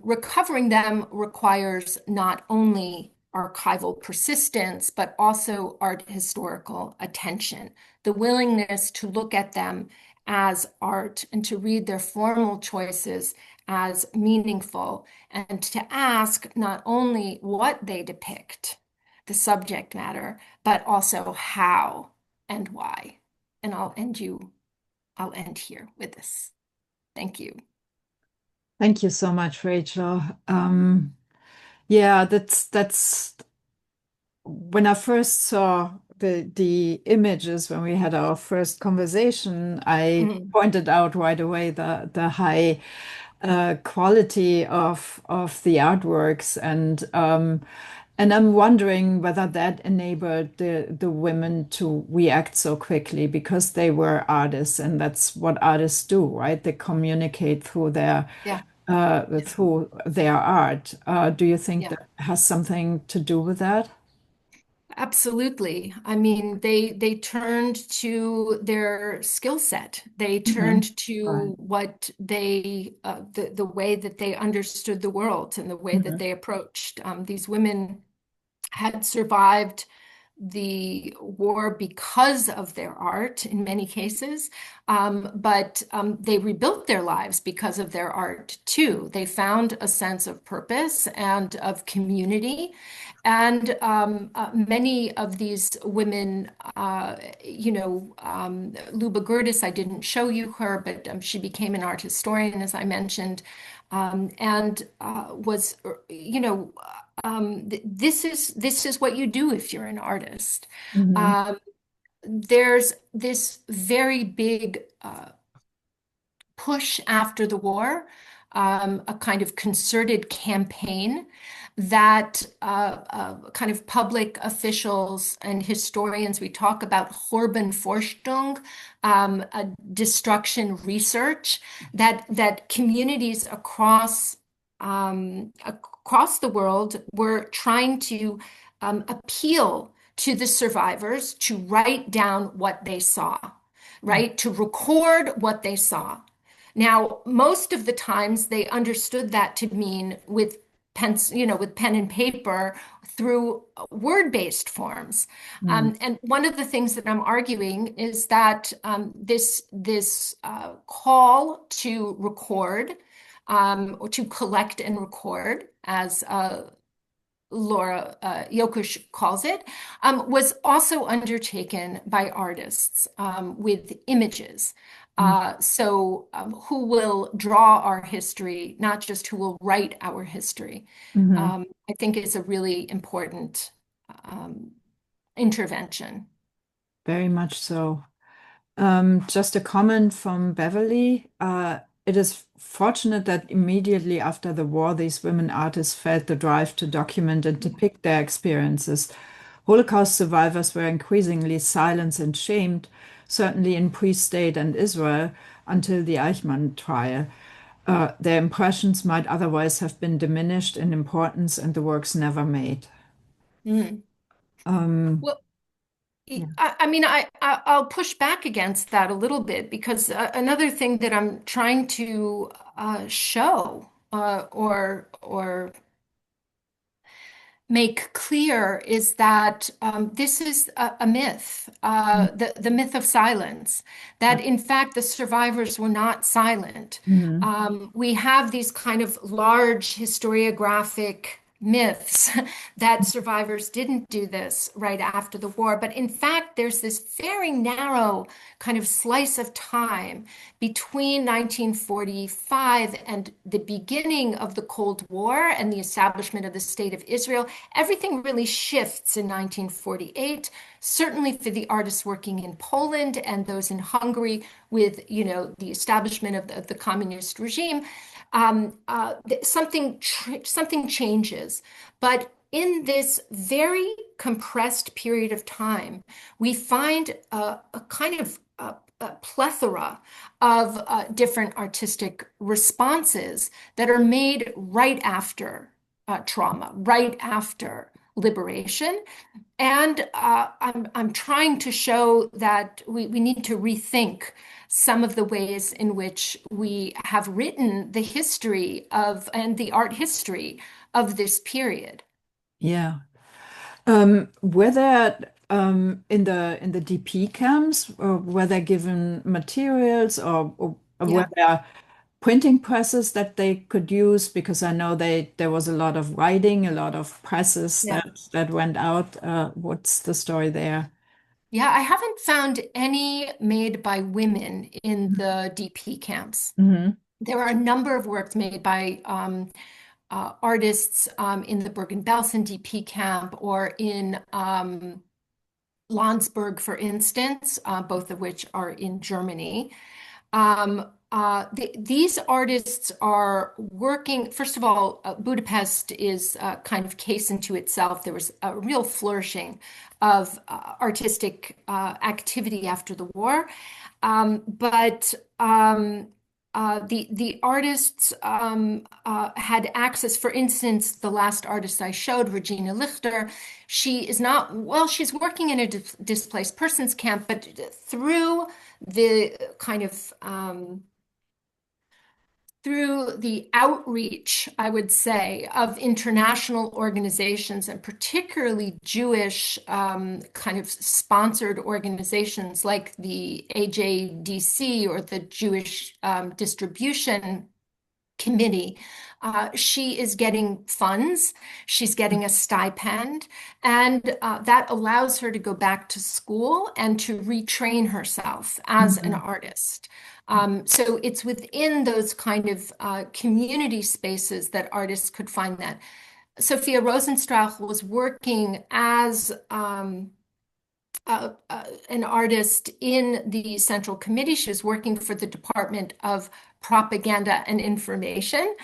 recovering them requires not only archival persistence, but also art historical attention, the willingness to look at them as art and to read their formal choices as meaningful, and to ask not only what they depict, the subject matter, but also how and why. And I'll end here with this. Thank you. Thank you so much, Rachel. Yeah, that's when I first saw the images when we had our first conversation, I Mhm. pointed out right away the high quality of the artworks, and I'm wondering whether that enabled the women to react so quickly because they were artists, and that's what artists do, right? They communicate Yeah, through their art. Do you think yeah. that has something to do with that? Absolutely. I mean, they turned to their skill set. They Hmm. turned Right. to what the way that they understood the world and the way that Hmm. they approached. These women had survived the war because of their art in many cases, but they rebuilt their lives because of their art too. They found a sense of purpose and of community. And many of these women, Luba Gerdes, I didn't show you her, but she became an art historian, as I mentioned, and was, this is what you do if you're an artist. Hmm. Um, there's this very big push after the war, a kind of concerted campaign that kind of public officials and historians, we talk about Horbenforschung, destruction research, that communities across the world were trying to appeal to the survivors to write down what they saw, right? To record what they saw. Now, most of the times they understood that to mean with with pen and paper through word-based forms. Mm. And one of the things that I'm arguing is that this call to record or to collect and record, as Laura Yokush calls it, was also undertaken by artists with images. Who will draw our history, not just who will write our history, Hmm. I think is a really important um, intervention. Very much so. Just a comment from Beverly. It is fortunate that immediately after the war, these women artists felt the drive to document and depict their experiences. Holocaust survivors were increasingly silenced and shamed, certainly in pre-state and Israel, until the Eichmann trial. Their impressions might otherwise have been diminished in importance and the works never made. Mm. Um, Well, yeah. I mean, I'll push back against that a little bit because another thing that I'm trying to show or make clear is that this is a myth, the myth of silence, that in fact the survivors were not silent. Mhm. We have these kind of large historiographic myths that survivors didn't do this right after the war. But in fact, there's this very narrow kind of slice of time between 1945 and the beginning of the Cold War and the establishment of the State of Israel. Everything really shifts in 1948, certainly for the artists working in Poland and those in Hungary with, the establishment of the communist regime. Something changes, but in this very compressed period of time, we find a kind of a plethora of different artistic responses that are made right after trauma, right after liberation. And I'm trying to show that we need to rethink some of the ways in which we have written the history of and the art history of this period. Yeah. Were there in the DP camps, were they given materials, or were Yeah, there printing presses that they could use? Because I know there was a lot of writing, a lot of presses yeah. that went out. What's the story there? Yeah, I haven't found any made by women in the DP camps. Hmm. There are a number of works made by artists in the Bergen-Belsen DP camp or in Landsberg, for instance, both of which are in Germany. these artists are working. First of all, Budapest is kind of case into itself. There was a real flourishing of artistic activity after the war, but the artists had access. For instance, the last artist I showed, Regina Lichter, she is not, well, she's working in a displaced persons camp, but through the kind of through the outreach, I would say, of international organizations and particularly Jewish kind of sponsored organizations like the AJDC or the Jewish Distribution Committee. She is getting funds, she's getting a stipend, and that allows her to go back to school and to retrain herself as an Mhm. artist. So it's within those kind of community spaces that artists could find that. Sophia Rosenstrauch was working as an artist in the Central Committee. She was working for the Department of Propaganda and Information,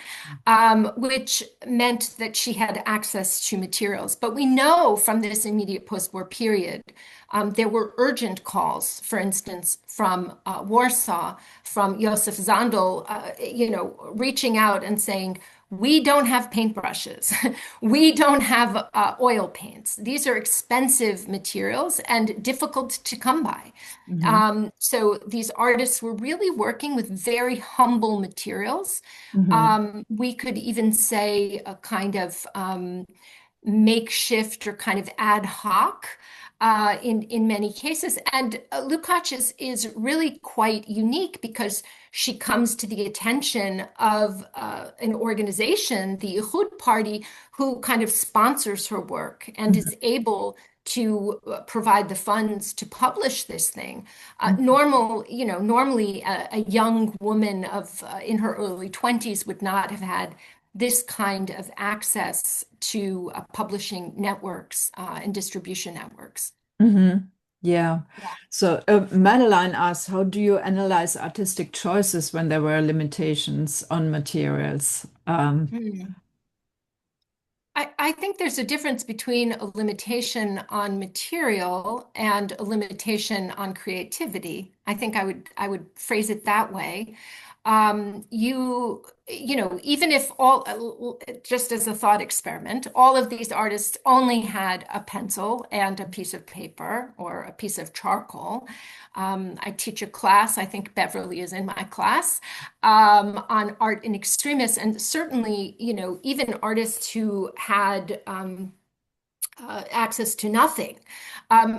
which meant that she had access to materials. But we know from this immediate post-war period, there were urgent calls, for instance, from Warsaw, from Josef Zandl, reaching out and saying, we don't have paintbrushes. We don't have oil paints. These are expensive materials and difficult to come by. Mhm. So these artists were really working with very humble materials. Mhm. We could even say a kind of makeshift or kind of ad hoc in many cases. And Lukács is really quite unique because she comes to the attention of an organization, the Ichud Party, who kind of sponsors her work and is able to provide the funds to publish this thing. Mhm. Normally a young woman of in her early 20s would not have had this kind of access to publishing networks and distribution networks. Mhm. Yeah. Yeah. So Madeline asks, how do you analyze artistic choices when there were limitations on materials? Hmm. I think there's a difference between a limitation on material and a limitation on creativity. I think I would phrase it that way. Even if just as a thought experiment, all of these artists only had a pencil and a piece of paper or a piece of charcoal. I teach a class, I think Beverly is in my class, on art in extremis, and certainly, even artists who had access to nothing,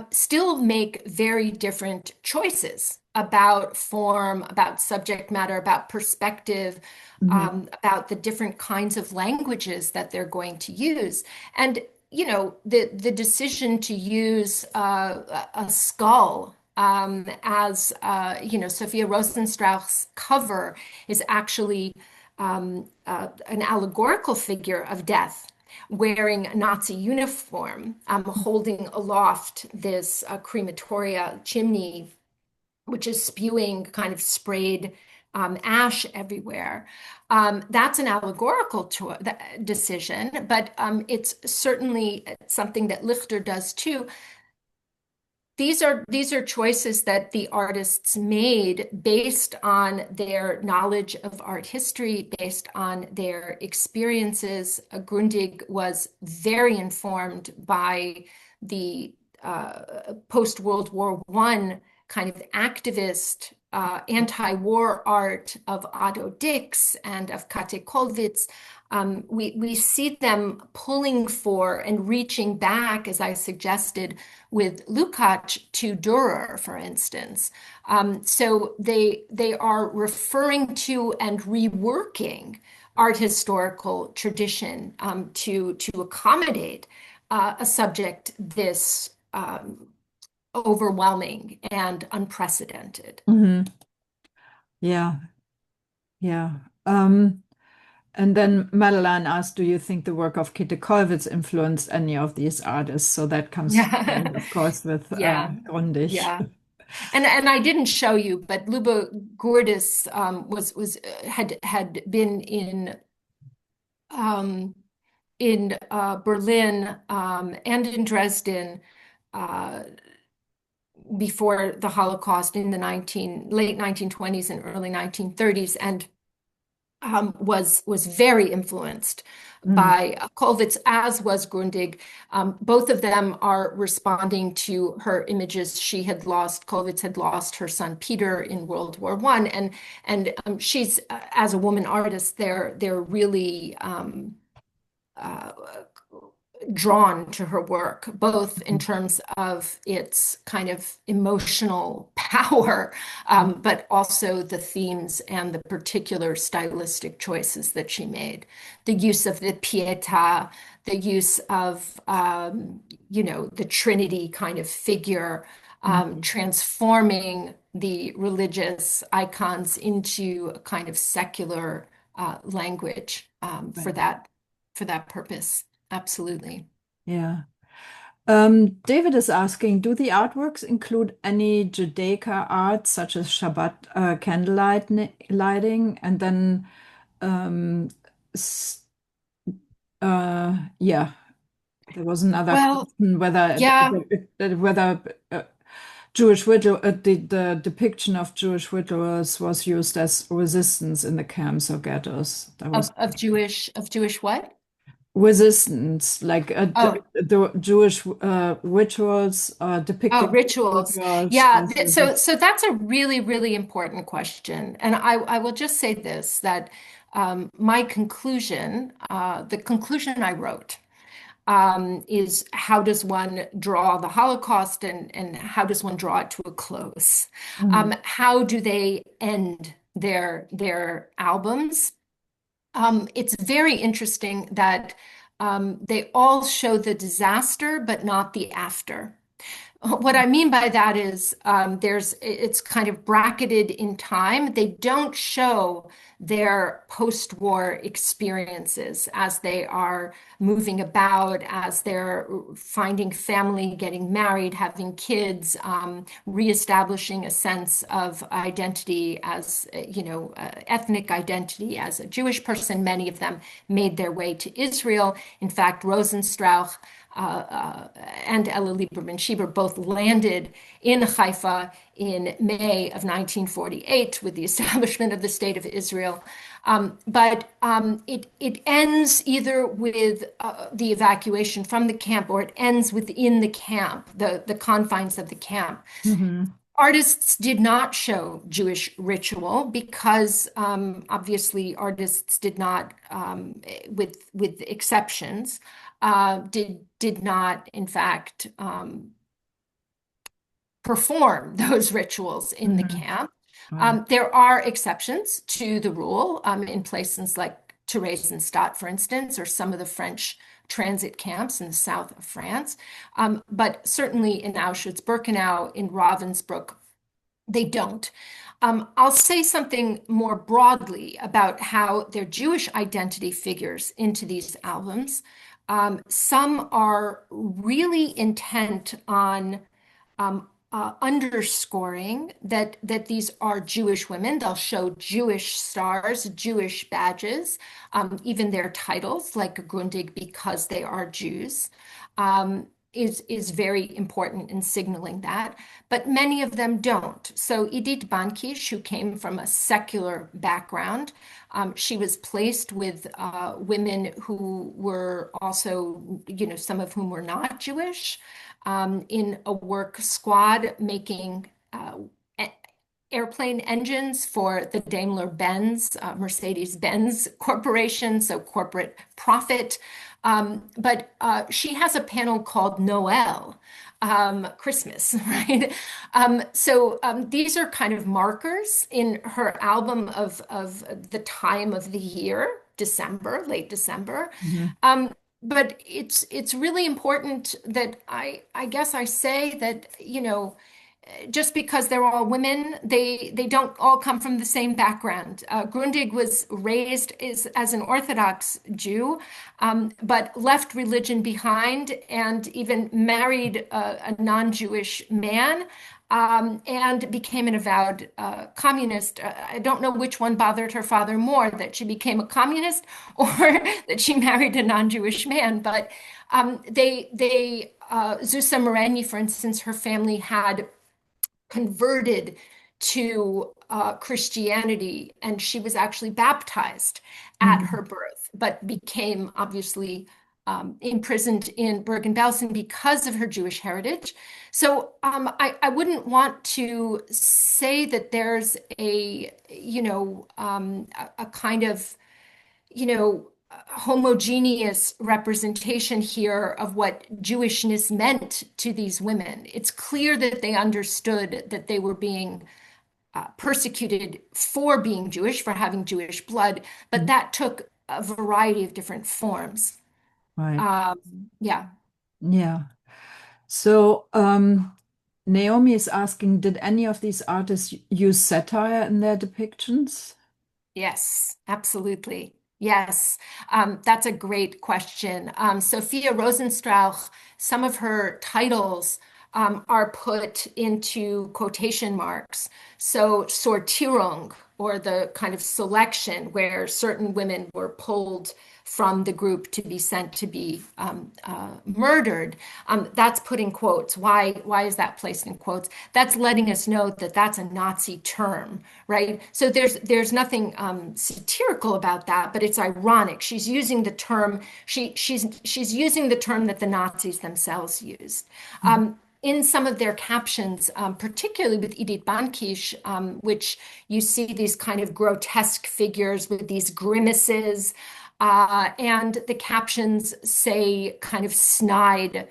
still make very different choices about form, about subject matter, about perspective, Mhm. about the different kinds of languages that they're going to use. And, the decision to use a skull as, Sophia Rosenstrauch's cover is actually an allegorical figure of death wearing a Nazi uniform, holding aloft this crematoria chimney, which is spewing kind of sprayed ash everywhere. That's an allegorical decision, but it's certainly something that Lichter does too. These are choices that the artists made based on their knowledge of art history, based on their experiences. Grundig was very informed by the post-World War I kind of activist anti-war art of Otto Dix and of Kate Kollwitz. We see them pulling for and reaching back, as I suggested, with Lukács to Dürer, for instance. So they are referring to and reworking art historical tradition to accommodate a subject this overwhelming and unprecedented. Mhm. Yeah. Yeah. And then Madeline asked, do you think the work of Käthe Kollwitz influenced any of these artists? So that comes, Yeah, of course, with yeah, Grundig. yeah. And I didn't show you, but Luba Gordis was had been um, in Berlin and in Dresden uh, before the Holocaust in the late 1920s and early 1930s, and was very influenced Mm, by Kollwitz, as was Grundig. Both of them are responding to her images. Kollwitz had lost her son Peter in World War I, and she's as a woman artist, they're really uh, drawn to her work, both in terms of its kind of emotional power, but also the themes and the particular stylistic choices that she made. The use of the Pietà, the use of, the Trinity kind of figure, mm, transforming the religious icons into a kind of secular language right. for that purpose. Absolutely. Yeah. David is asking, do the artworks include any Judaica art, such as Shabbat candlelight lighting? And then, um, s- yeah, there was another Well, question yeah, whether Jewish ritual, the depiction of Jewish rituals was used as resistance in the camps or ghettos. That was of Jewish what? resistance, like Oh, the Jewish rituals, oh, depicting rituals. rituals Yeah, as resistance. so that's a really, really important question. And I will just say this, that my conclusion, the conclusion I wrote, is how does one draw the Holocaust, and how does one draw it to a close? Mhm. How do they end their albums? It's very interesting that they all show the disaster, but not the after. What I mean by that is it's kind of bracketed in time. They don't show their post-war experiences as they are moving about, as they're finding family, getting married, having kids, reestablishing a sense of identity as, ethnic identity as a Jewish person. Many of them made their way to Israel. In fact, Rosenstrauch and Ella Lieberman Schieber both landed in Haifa in May of 1948 with the establishment of the State of Israel. But it ends either with the evacuation from the camp, or it ends within the camp, the confines of the camp. Mhm. Artists did not show Jewish ritual because obviously artists did not, with exceptions, did not in fact perform those rituals in the Mhm. camp. Right. There are exceptions to the rule in places like Theresienstadt, for instance, or some of the French transit camps in the south of France. But certainly in Auschwitz-Birkenau, in Ravensbrück, they don't. I'll say something more broadly about how their Jewish identity figures into these albums. Some are really intent on underscoring that these are Jewish women. They'll show Jewish stars, Jewish badges, even their titles, like Grundig, because they are Jews. Is very important in signaling that, but many of them don't. So Edith Bankish, who came from a secular background, she was placed with women who were also, some of whom were not Jewish, in a work squad making airplane engines for the Daimler-Benz, Mercedes-Benz Corporation, so corporate profit. But she has a panel called Noel, Christmas, right? So these are kind of markers in her album of the time of the year, December, late December. Mhm. But it's really important that I guess I say that, just because they're all women, they don't all come from the same background. Grundig was raised as an Orthodox Jew, but left religion behind and even married a non-Jewish man. And became an avowed communist. I don't know which one bothered her father more, that she became a communist or that she married a non-Jewish man. But Zusa Moreni, for instance, her family had converted to Christianity, and she was actually baptized at her Mhm. birth, but became obviously imprisoned in Bergen-Belsen because of her Jewish heritage. So I wouldn't want to say that there's a kind of, homogeneous representation here of what Jewishness meant to these women. It's clear that they understood that they were being persecuted for being Jewish, for having Jewish blood, but that took a variety of different forms. Right. Um, yeah. Yeah. So, Naomi is asking, did any of these artists use satire in their depictions? Yes, absolutely. Yes, that's a great question. Sophia Rosenstrauch, some of her titles are put into quotation marks. So, Sortierung, or the kind of selection where certain women were pulled from the group to be sent to be murdered, that's put in quotes. Why is that placed in quotes? That's letting us know that that's a Nazi term, right? So there's nothing satirical about that, but it's ironic. She's using the term she's using the term that the Nazis themselves used. In some of their captions, particularly with Edith Bankish, which you see these kind of grotesque figures with these grimaces, and the captions say kind of snide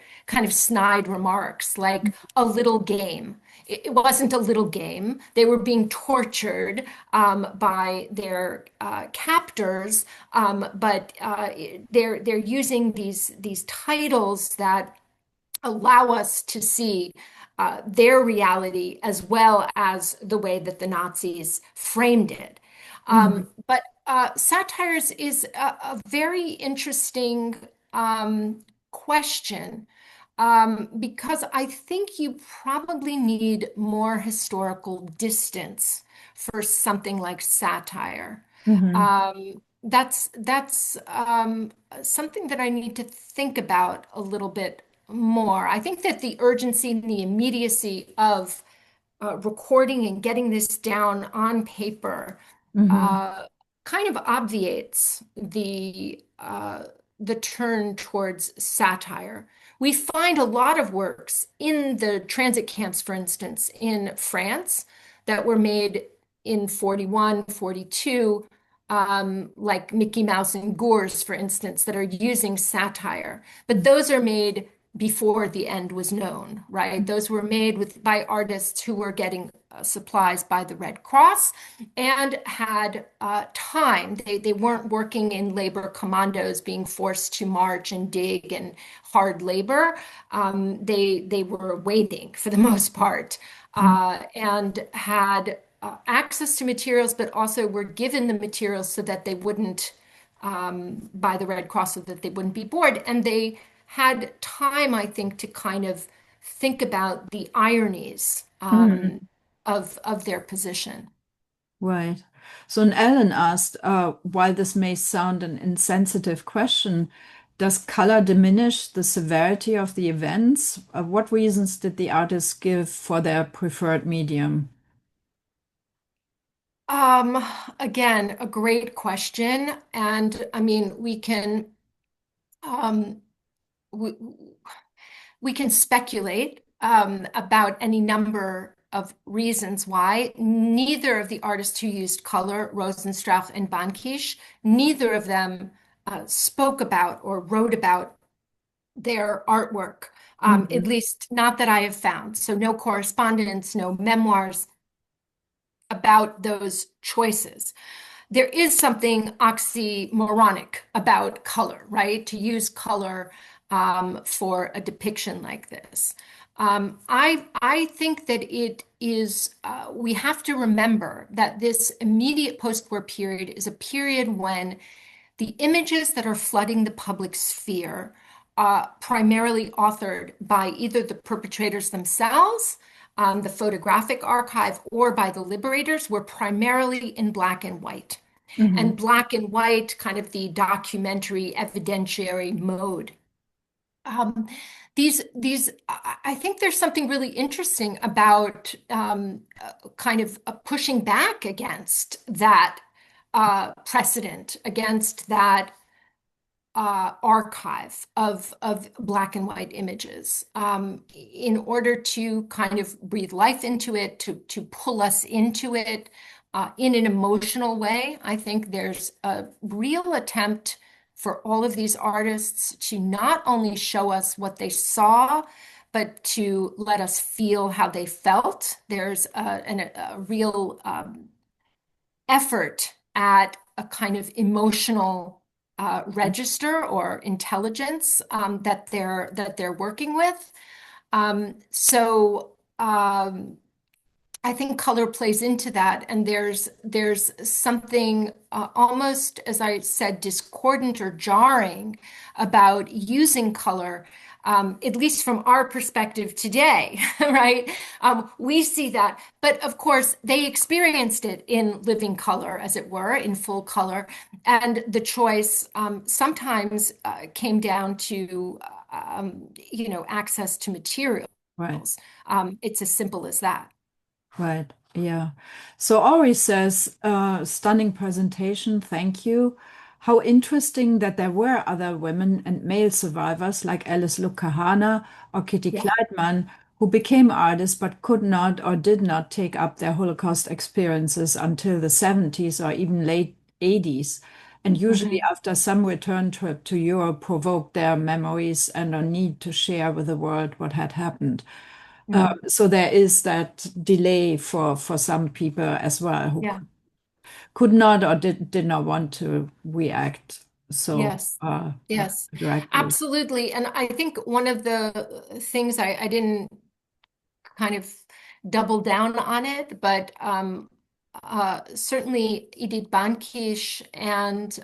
remarks like a little game. It wasn't a little game. They were being tortured by their captors, but they're using these titles that allow us to see their reality as well as the way that the Nazis framed it. Mhm. But satires is a very interesting question, because I think you probably need more historical distance for something like satire. Mhm. That's something that I need to think about a little bit more. I think that the urgency and the immediacy of recording and getting this down on paper Mhm. uh, kind of obviates the turn towards satire. We find a lot of works in the transit camps, for instance, in France that were made in 41, 42, like Mickey Mouse and Gours, for instance, that are using satire. But those are made before the end was known, right? Those were made by artists who were getting supplies by the Red Cross and had time. They weren't working in labor commandos, being forced to march and dig and hard labor. They were waiting for the most part, and had access to materials, but also were given the materials so that they wouldn't, by the Red Cross, so that they wouldn't be bored. And they had time, I think, to kind of think about the ironies Mhm. of their position. Right. So, and Ellen asked, while this may sound an insensitive question, does color diminish the severity of the events? What reasons did the artists give for their preferred medium? Um, Again, a great question. And I mean, um, we, we can speculate about any number of reasons why. Neither of the artists who used color, Rosenstrauch and Bankish, neither of them spoke about or wrote about their artwork, at Mhm. least not that I have found. So no correspondence, no memoirs about those choices. There is something oxymoronic about color, right? To use color for a depiction like this. I think that it is, we have to remember that this immediate post-war period is a period when the images that are flooding the public sphere, primarily authored by either the perpetrators themselves, the photographic archive, or by the liberators, were primarily in black and white. Hmm. And black and white, kind of the documentary evidentiary mode. Um, I think there's something really interesting about kind of pushing back against that precedent, against that archive of black and white images, in order to kind of breathe life into it, to pull us into it in an emotional way. I think there's a real attempt for all of these artists to not only show us what they saw, but to let us feel how they felt. There's a real effort at a kind of emotional register or intelligence that they're working with. I think color plays into that, and there's something almost, as I said, discordant or jarring about using color, at least from our perspective today, right? We see that, but of course they experienced it in living color, as it were, in full color, and the choice sometimes came down to access to materials. Right. It's as simple as that. Right. Yeah. So Ori says, stunning presentation. Thank you. How interesting that there were other women and male survivors like Alice Lukahana or Kitty Yeah. Kleidman who became artists but could not or did not take up their Holocaust experiences until the 70s or even late 80s. And usually Hmm. after some return trip to Europe provoked their memories and a need to share with the world what had happened. Mm. So there is that delay for some people as well who Yeah. could not or did not want to react so Yes. Yes. directly. Absolutely. And I think one of the things I didn't kind of double down on it, but certainly Edith Bankish and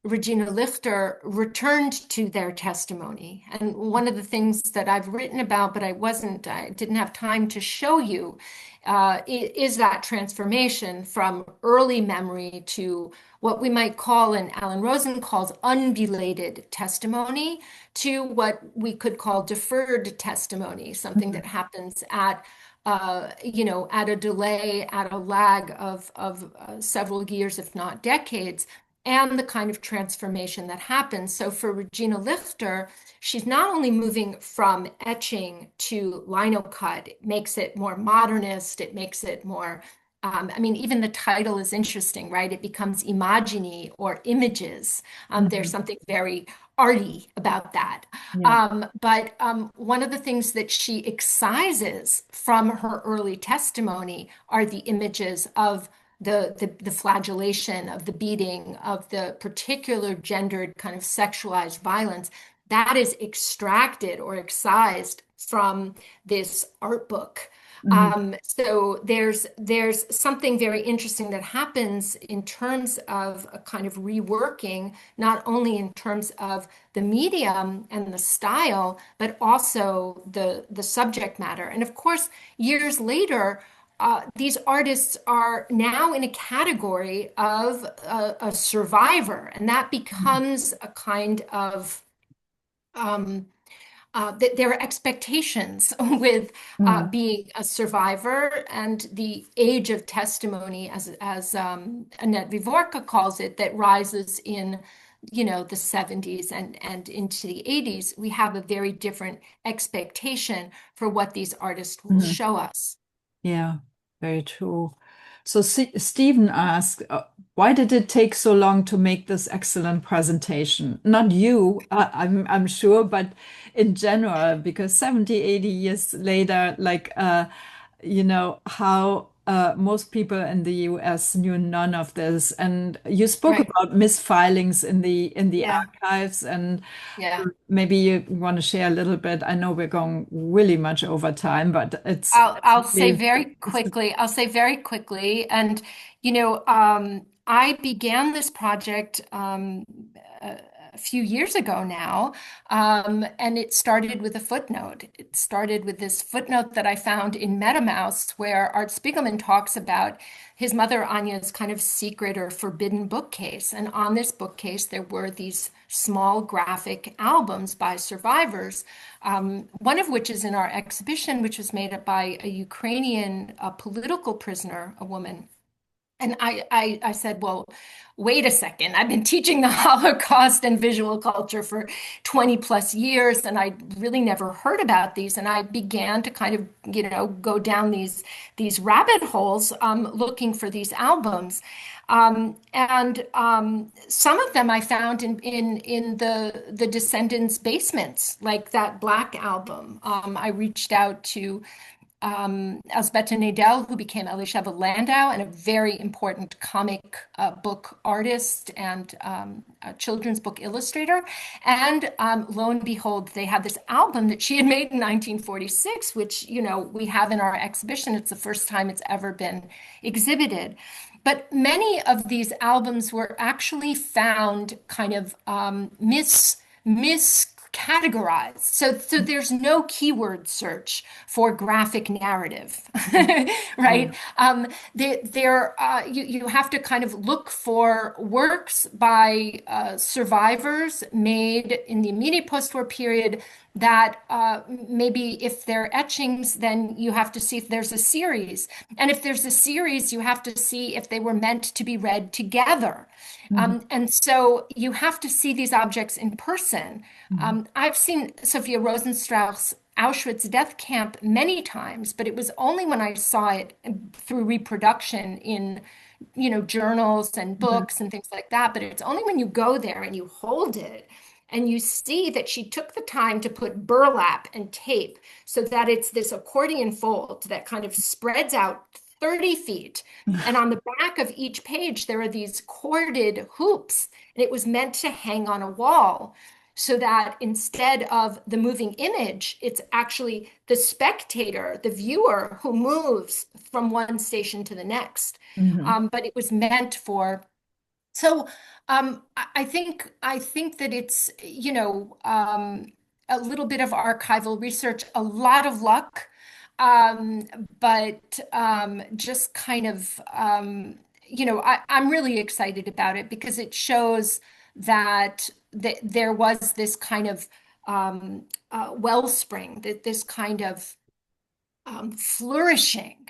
Regina Lichter returned to their testimony. And one of the things that I've written about, but I didn't have time to show you, is that transformation from early memory to what we might call, and Alan Rosen calls, unbelated testimony, to what we could call deferred testimony, something Mhm. that happens at at a delay, at a lag of several years, if not decades, and the kind of transformation that happens. So for Regina Lichter, she's not only moving from etching to linocut, it makes it more modernist, it makes it more, I mean, even the title is interesting, right? It becomes imagini or images. There's Mhm. something very arty about that. Yeah. But one of the things that she excises from her early testimony are the images of the flagellation, of the beating, of the particular gendered kind of sexualized violence that is extracted or excised from this art book. Mhm. So there's something very interesting that happens in terms of a kind of reworking, not only in terms of the medium and the style, but also the subject matter. And of course, years later, these artists are now in a category of a survivor, and that becomes a kind of um, there are expectations with Mhm. being a survivor, and the age of testimony, as Annette Vivorka calls it, that rises in the 70s and into the 80s. We have a very different expectation for what these artists will Mhm. show us. Yeah, very true. So Stephen asked, why did it take so long to make this excellent presentation? Not you, I'm sure, but in general, because 70, 80 years later, like, how most people in the US knew none of this. And you spoke Right. about misfilings in the Yeah. archives, and Yeah. maybe you want to share a little bit. I know we're going really much over time, but it's I'll say definitely very quickly. I'll say very quickly. And I began this project a, a few years ago now, and it started with a footnote. It started with this footnote that I found in MetaMouse, where Art Spiegelman talks about his mother Anya's kind of secret or forbidden bookcase. And on this bookcase, there were these small graphic albums by survivors, one of which is in our exhibition, which was made up by a Ukrainian political prisoner, a woman. And I said, well, wait a second. I've been teaching the Holocaust and visual culture for 20 plus years, and I really never heard about these. And I began to kind of, go down these rabbit holes, looking for these albums. And some of them I found in the descendants' basements, like that Black album. I reached out to Elsbeta Nadel, who became Elisheva Landau, and a very important comic book artist and a children's book illustrator. And lo and behold, they had this album that she had made in 1946, which, we have in our exhibition. It's the first time it's ever been exhibited. But many of these albums were actually found kind of miscategorized. So there's no keyword search for graphic narrative, yeah. right? You have to kind of look for works by survivors made in the immediate post-war period that maybe if they're etchings, then you have to see if there's a series. And if there's a series, you have to see if they were meant to be read together. Mhm. And so you have to see these objects in person. Mhm. I've seen Sophia Rosenstrauch's Auschwitz death camp many times, but it was only when I saw it through reproduction in, journals and Mhm. books and things like that. But it's only when you go there and you hold it and you see that she took the time to put burlap and tape so that it's this accordion fold that kind of spreads out 30 feet. And on the back of each page, there are these corded hoops, and it was meant to hang on a wall so that instead of the moving image, it's actually the spectator, the viewer, who moves from one station to the next. Mhm. But it was meant for. So I think that it's a little bit of archival research, a lot of luck, um, but just kind of I'm really excited about it because it shows that there was this kind of wellspring, that this kind of flourishing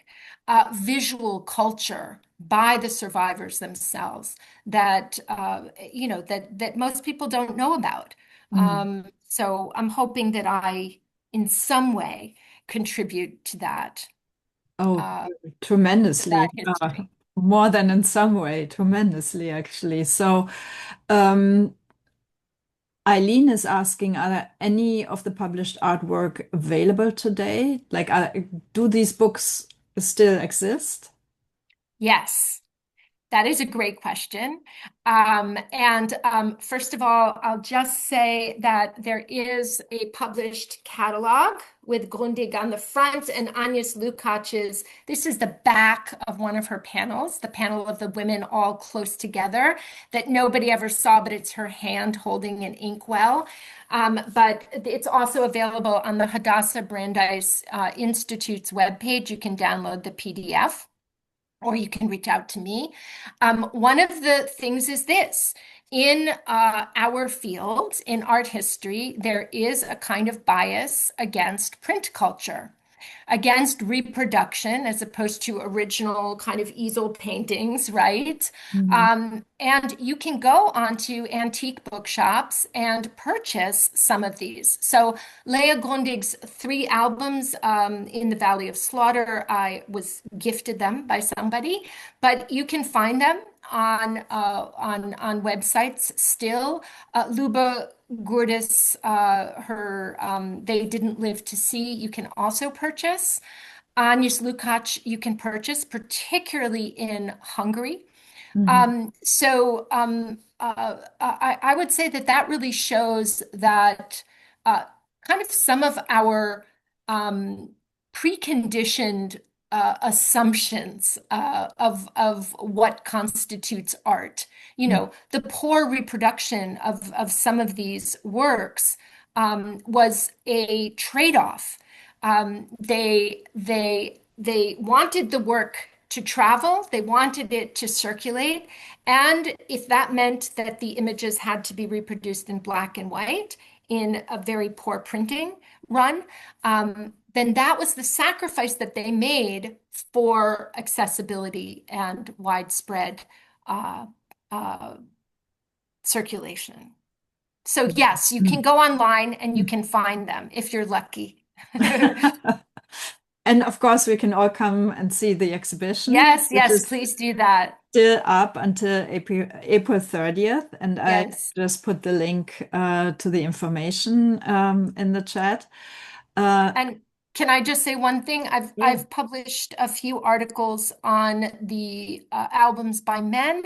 visual culture by the survivors themselves that that most people don't know about. Mhm. So I'm hoping that I, in some way, contribute Oh, uh, to that tremendously. history. More than in some way, tremendously, actually. So, um, Eileen is asking, are there any of the published artwork available today? Like, do these books still exist? Yes. That is a great question. And first of all, I'll just say that there is a published catalog with Grundig on the front and Agnes Lukac's. This is the back of one of her panels, the panel of the women all close together that nobody ever saw, but it's her hand holding an inkwell. But it's also available on the Hadassah Brandeis Institute's webpage. You can download the PDF, or you can reach out to me. One of the things is this. In our field, in art history, there is a kind of bias against print culture, against reproduction as opposed to original kind of easel paintings, right? Mhm. And you can go onto antique bookshops and purchase some of these. So Leah Grundig's three albums in the Valley of Slaughter, I was gifted them by somebody, but you can find them on websites still. Luba Gurdis, her They Didn't Live to See, you can also purchase. Agnes Lukács you can purchase, particularly in Hungary. Mhm. I would say that that really shows that uh, kind of some of our um, preconditioned assumptions of what constitutes art. You know, the poor reproduction of some of these works was a trade-off. They wanted the work to travel, they wanted it to circulate, and if that meant that the images had to be reproduced in black and white in a very poor printing run, then that was the sacrifice that they made for accessibility and widespread uh, uh, circulation. So yes, you can go online and you can find them if you're lucky. And of course, we can all come and see the exhibition, Yes, which yes, is please do that. still up until April 30th. And I Yes. just put the link to the information in the chat. Uh, And can I just say one thing? yeah, I've published a few articles on the albums by men,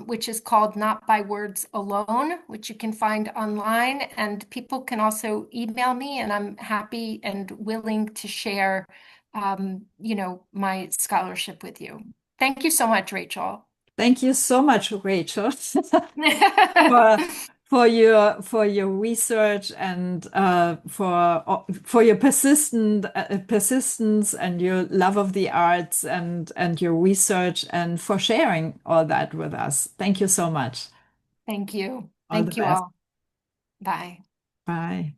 which is called Not by Words Alone, which you can find online. And people can also email me, and I'm happy and willing to share, my scholarship with you. Thank you so much, Rachel. thank you so much, Rachel, for for your research and for your persistence and your love of the arts and your research and for sharing all that with us. Thank you so much. Thank you. All the Thank you best. all. Bye. Bye.